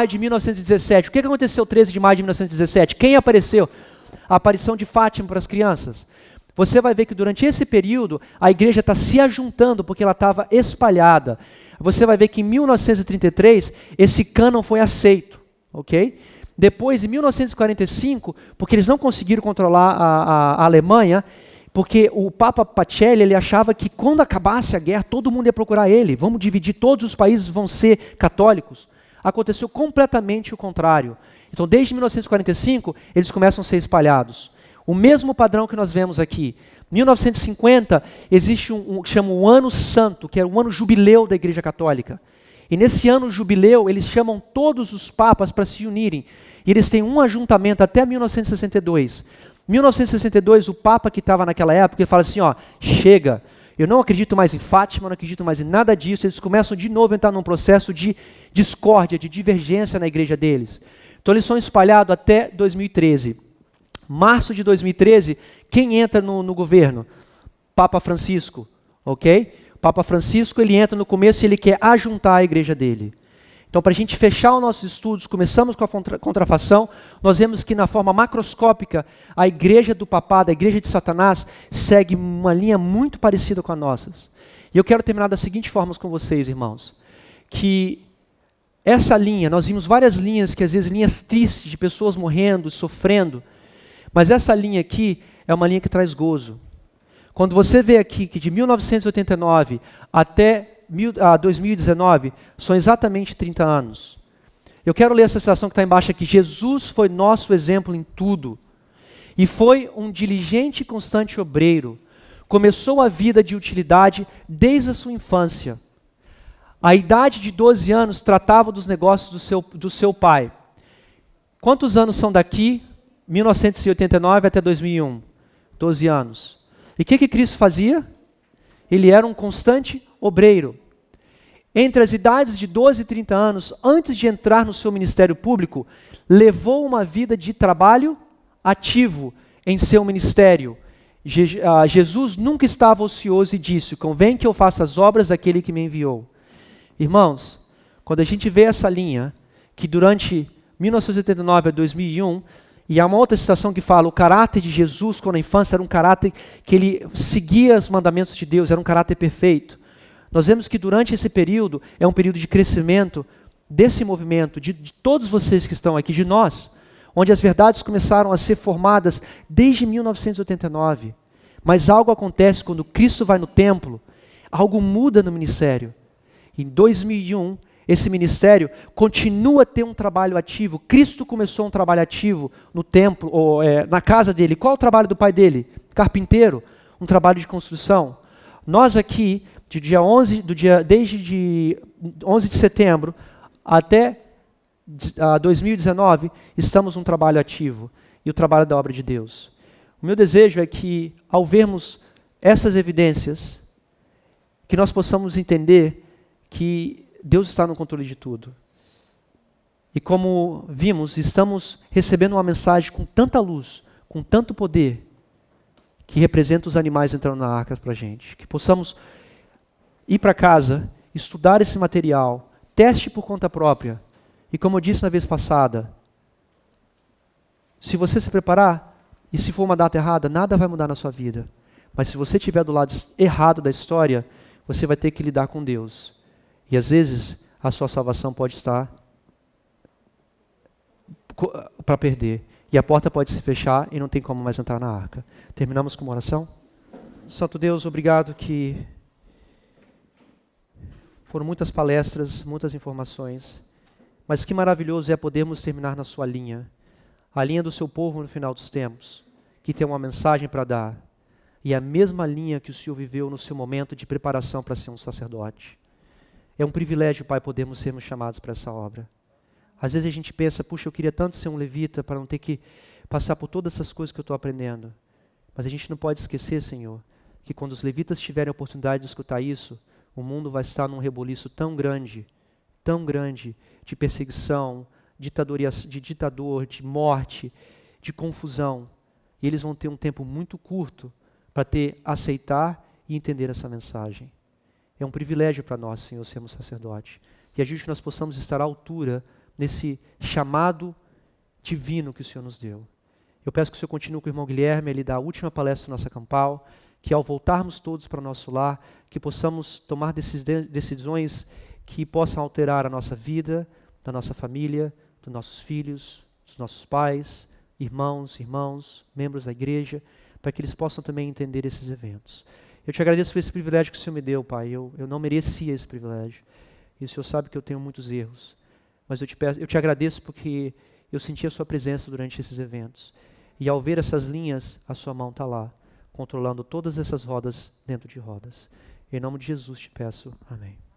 de 1917. O que aconteceu 13 de maio de 1917? Quem apareceu? A aparição de Fátima para as crianças. Você vai ver que durante esse período a igreja está se ajuntando porque ela estava espalhada. Você vai ver que em 1933 esse cânon foi aceito, ok? Depois, em 1945, porque eles não conseguiram controlar a Alemanha, porque o Papa Pacelli, ele achava que quando acabasse a guerra, todo mundo ia procurar ele. Vamos dividir, todos os países vão ser católicos. Aconteceu completamente o contrário. Então, desde 1945, eles começam a ser espalhados. O mesmo padrão que nós vemos aqui. Em 1950, existe que chama o Ano Santo, que é o ano jubileu da Igreja Católica. E nesse ano jubileu, eles chamam todos os papas para se unirem. E eles têm um ajuntamento até 1962. Em 1962, o papa que estava naquela época, ele fala assim, chega, eu não acredito mais em Fátima, não acredito mais em nada disso. Eles começam de novo a entrar num processo de discórdia, de divergência na igreja deles. Então eles são espalhados até 2013. Março de 2013, quem entra no governo? Papa Francisco, ok? Papa Francisco, ele entra no começo e ele quer ajuntar a igreja dele. Então, para a gente fechar os nossos estudos, começamos com a contrafação, nós vemos que na forma macroscópica, a igreja do papado, a igreja de Satanás, segue uma linha muito parecida com a nossa. E eu quero terminar da seguinte forma com vocês, irmãos, que essa linha, nós vimos várias linhas, que às vezes linhas tristes, de pessoas morrendo, sofrendo, mas essa linha aqui é uma linha que traz gozo. Quando você vê aqui que de 1989 até 2019, são exatamente 30 anos. Eu quero ler essa citação que está embaixo aqui. Jesus foi nosso exemplo em tudo. E foi um diligente e constante obreiro. Começou a vida de utilidade desde a sua infância. À idade de 12 anos, tratava dos negócios do seu pai. Quantos anos são daqui? 1989 até 2001. 12 anos. E o que Cristo fazia? Ele era um constante obreiro. Entre as idades de 12 e 30 anos, antes de entrar no seu ministério público, levou uma vida de trabalho ativo em seu ministério. Jesus nunca estava ocioso e disse, convém que eu faça as obras daquele que me enviou. Irmãos, quando a gente vê essa linha, que durante 1989 a 2001, e há uma outra citação que fala, o caráter de Jesus, quando na infância, era um caráter que ele seguia os mandamentos de Deus, era um caráter perfeito. Nós vemos que durante esse período, é um período de crescimento desse movimento, de todos vocês que estão aqui, de nós. onde as verdades começaram a ser formadas desde 1989. Mas algo acontece quando Cristo vai no templo, algo muda no ministério. Em 2001, esse ministério continua a ter um trabalho ativo. Cristo começou um trabalho ativo no templo, ou na casa dele. Qual é o trabalho do pai dele? Carpinteiro, um trabalho de construção. Nós aqui, desde 11 de setembro até 2019, estamos num trabalho ativo, e o trabalho da obra de Deus. O meu desejo é que, ao vermos essas evidências, que nós possamos entender que Deus está no controle de tudo. E como vimos, estamos recebendo uma mensagem com tanta luz, com tanto poder, que representa os animais entrando na arca para a gente. Que possamos ir para casa, estudar esse material, teste por conta própria. E como eu disse na vez passada, se você se preparar, e se for uma data errada, nada vai mudar na sua vida. Mas se você estiver do lado errado da história, você vai ter que lidar com Deus. E às vezes, a sua salvação pode estar para perder. E a porta pode se fechar e não tem como mais entrar na arca. Terminamos com uma oração? Santo Deus, obrigado que foram muitas palestras, muitas informações. Mas que maravilhoso é podermos terminar na sua linha. A linha do seu povo no final dos tempos, que tem uma mensagem para dar. E a mesma linha que o Senhor viveu no seu momento de preparação para ser um sacerdote. É um privilégio, Pai, podermos sermos chamados para essa obra. Às vezes a gente pensa, puxa, eu queria tanto ser um levita para não ter que passar por todas essas coisas que eu estou aprendendo. Mas a gente não pode esquecer, Senhor, que quando os levitas tiverem a oportunidade de escutar isso, o mundo vai estar num reboliço tão grande, de perseguição, de ditador, de morte, de confusão. E eles vão ter um tempo muito curto para aceitar e entender essa mensagem. É um privilégio para nós, Senhor, sermos sacerdote. E ajude que nós possamos estar à altura nesse chamado divino que o Senhor nos deu. Eu peço que o Senhor continue com o irmão Guilherme, ele dá a última palestra da nossa campal, que ao voltarmos todos para o nosso lar, que possamos tomar decisões que possam alterar a nossa vida, da nossa família, dos nossos filhos, dos nossos pais, irmãos, membros da igreja, para que eles possam também entender esses eventos. Eu te agradeço por esse privilégio que o Senhor me deu, Pai. Eu não merecia esse privilégio. E o Senhor sabe que eu tenho muitos erros. Mas eu te agradeço porque eu senti a sua presença durante esses eventos. E ao ver essas linhas, a sua mão está lá, controlando todas essas rodas dentro de rodas. Em nome de Jesus te peço. Amém.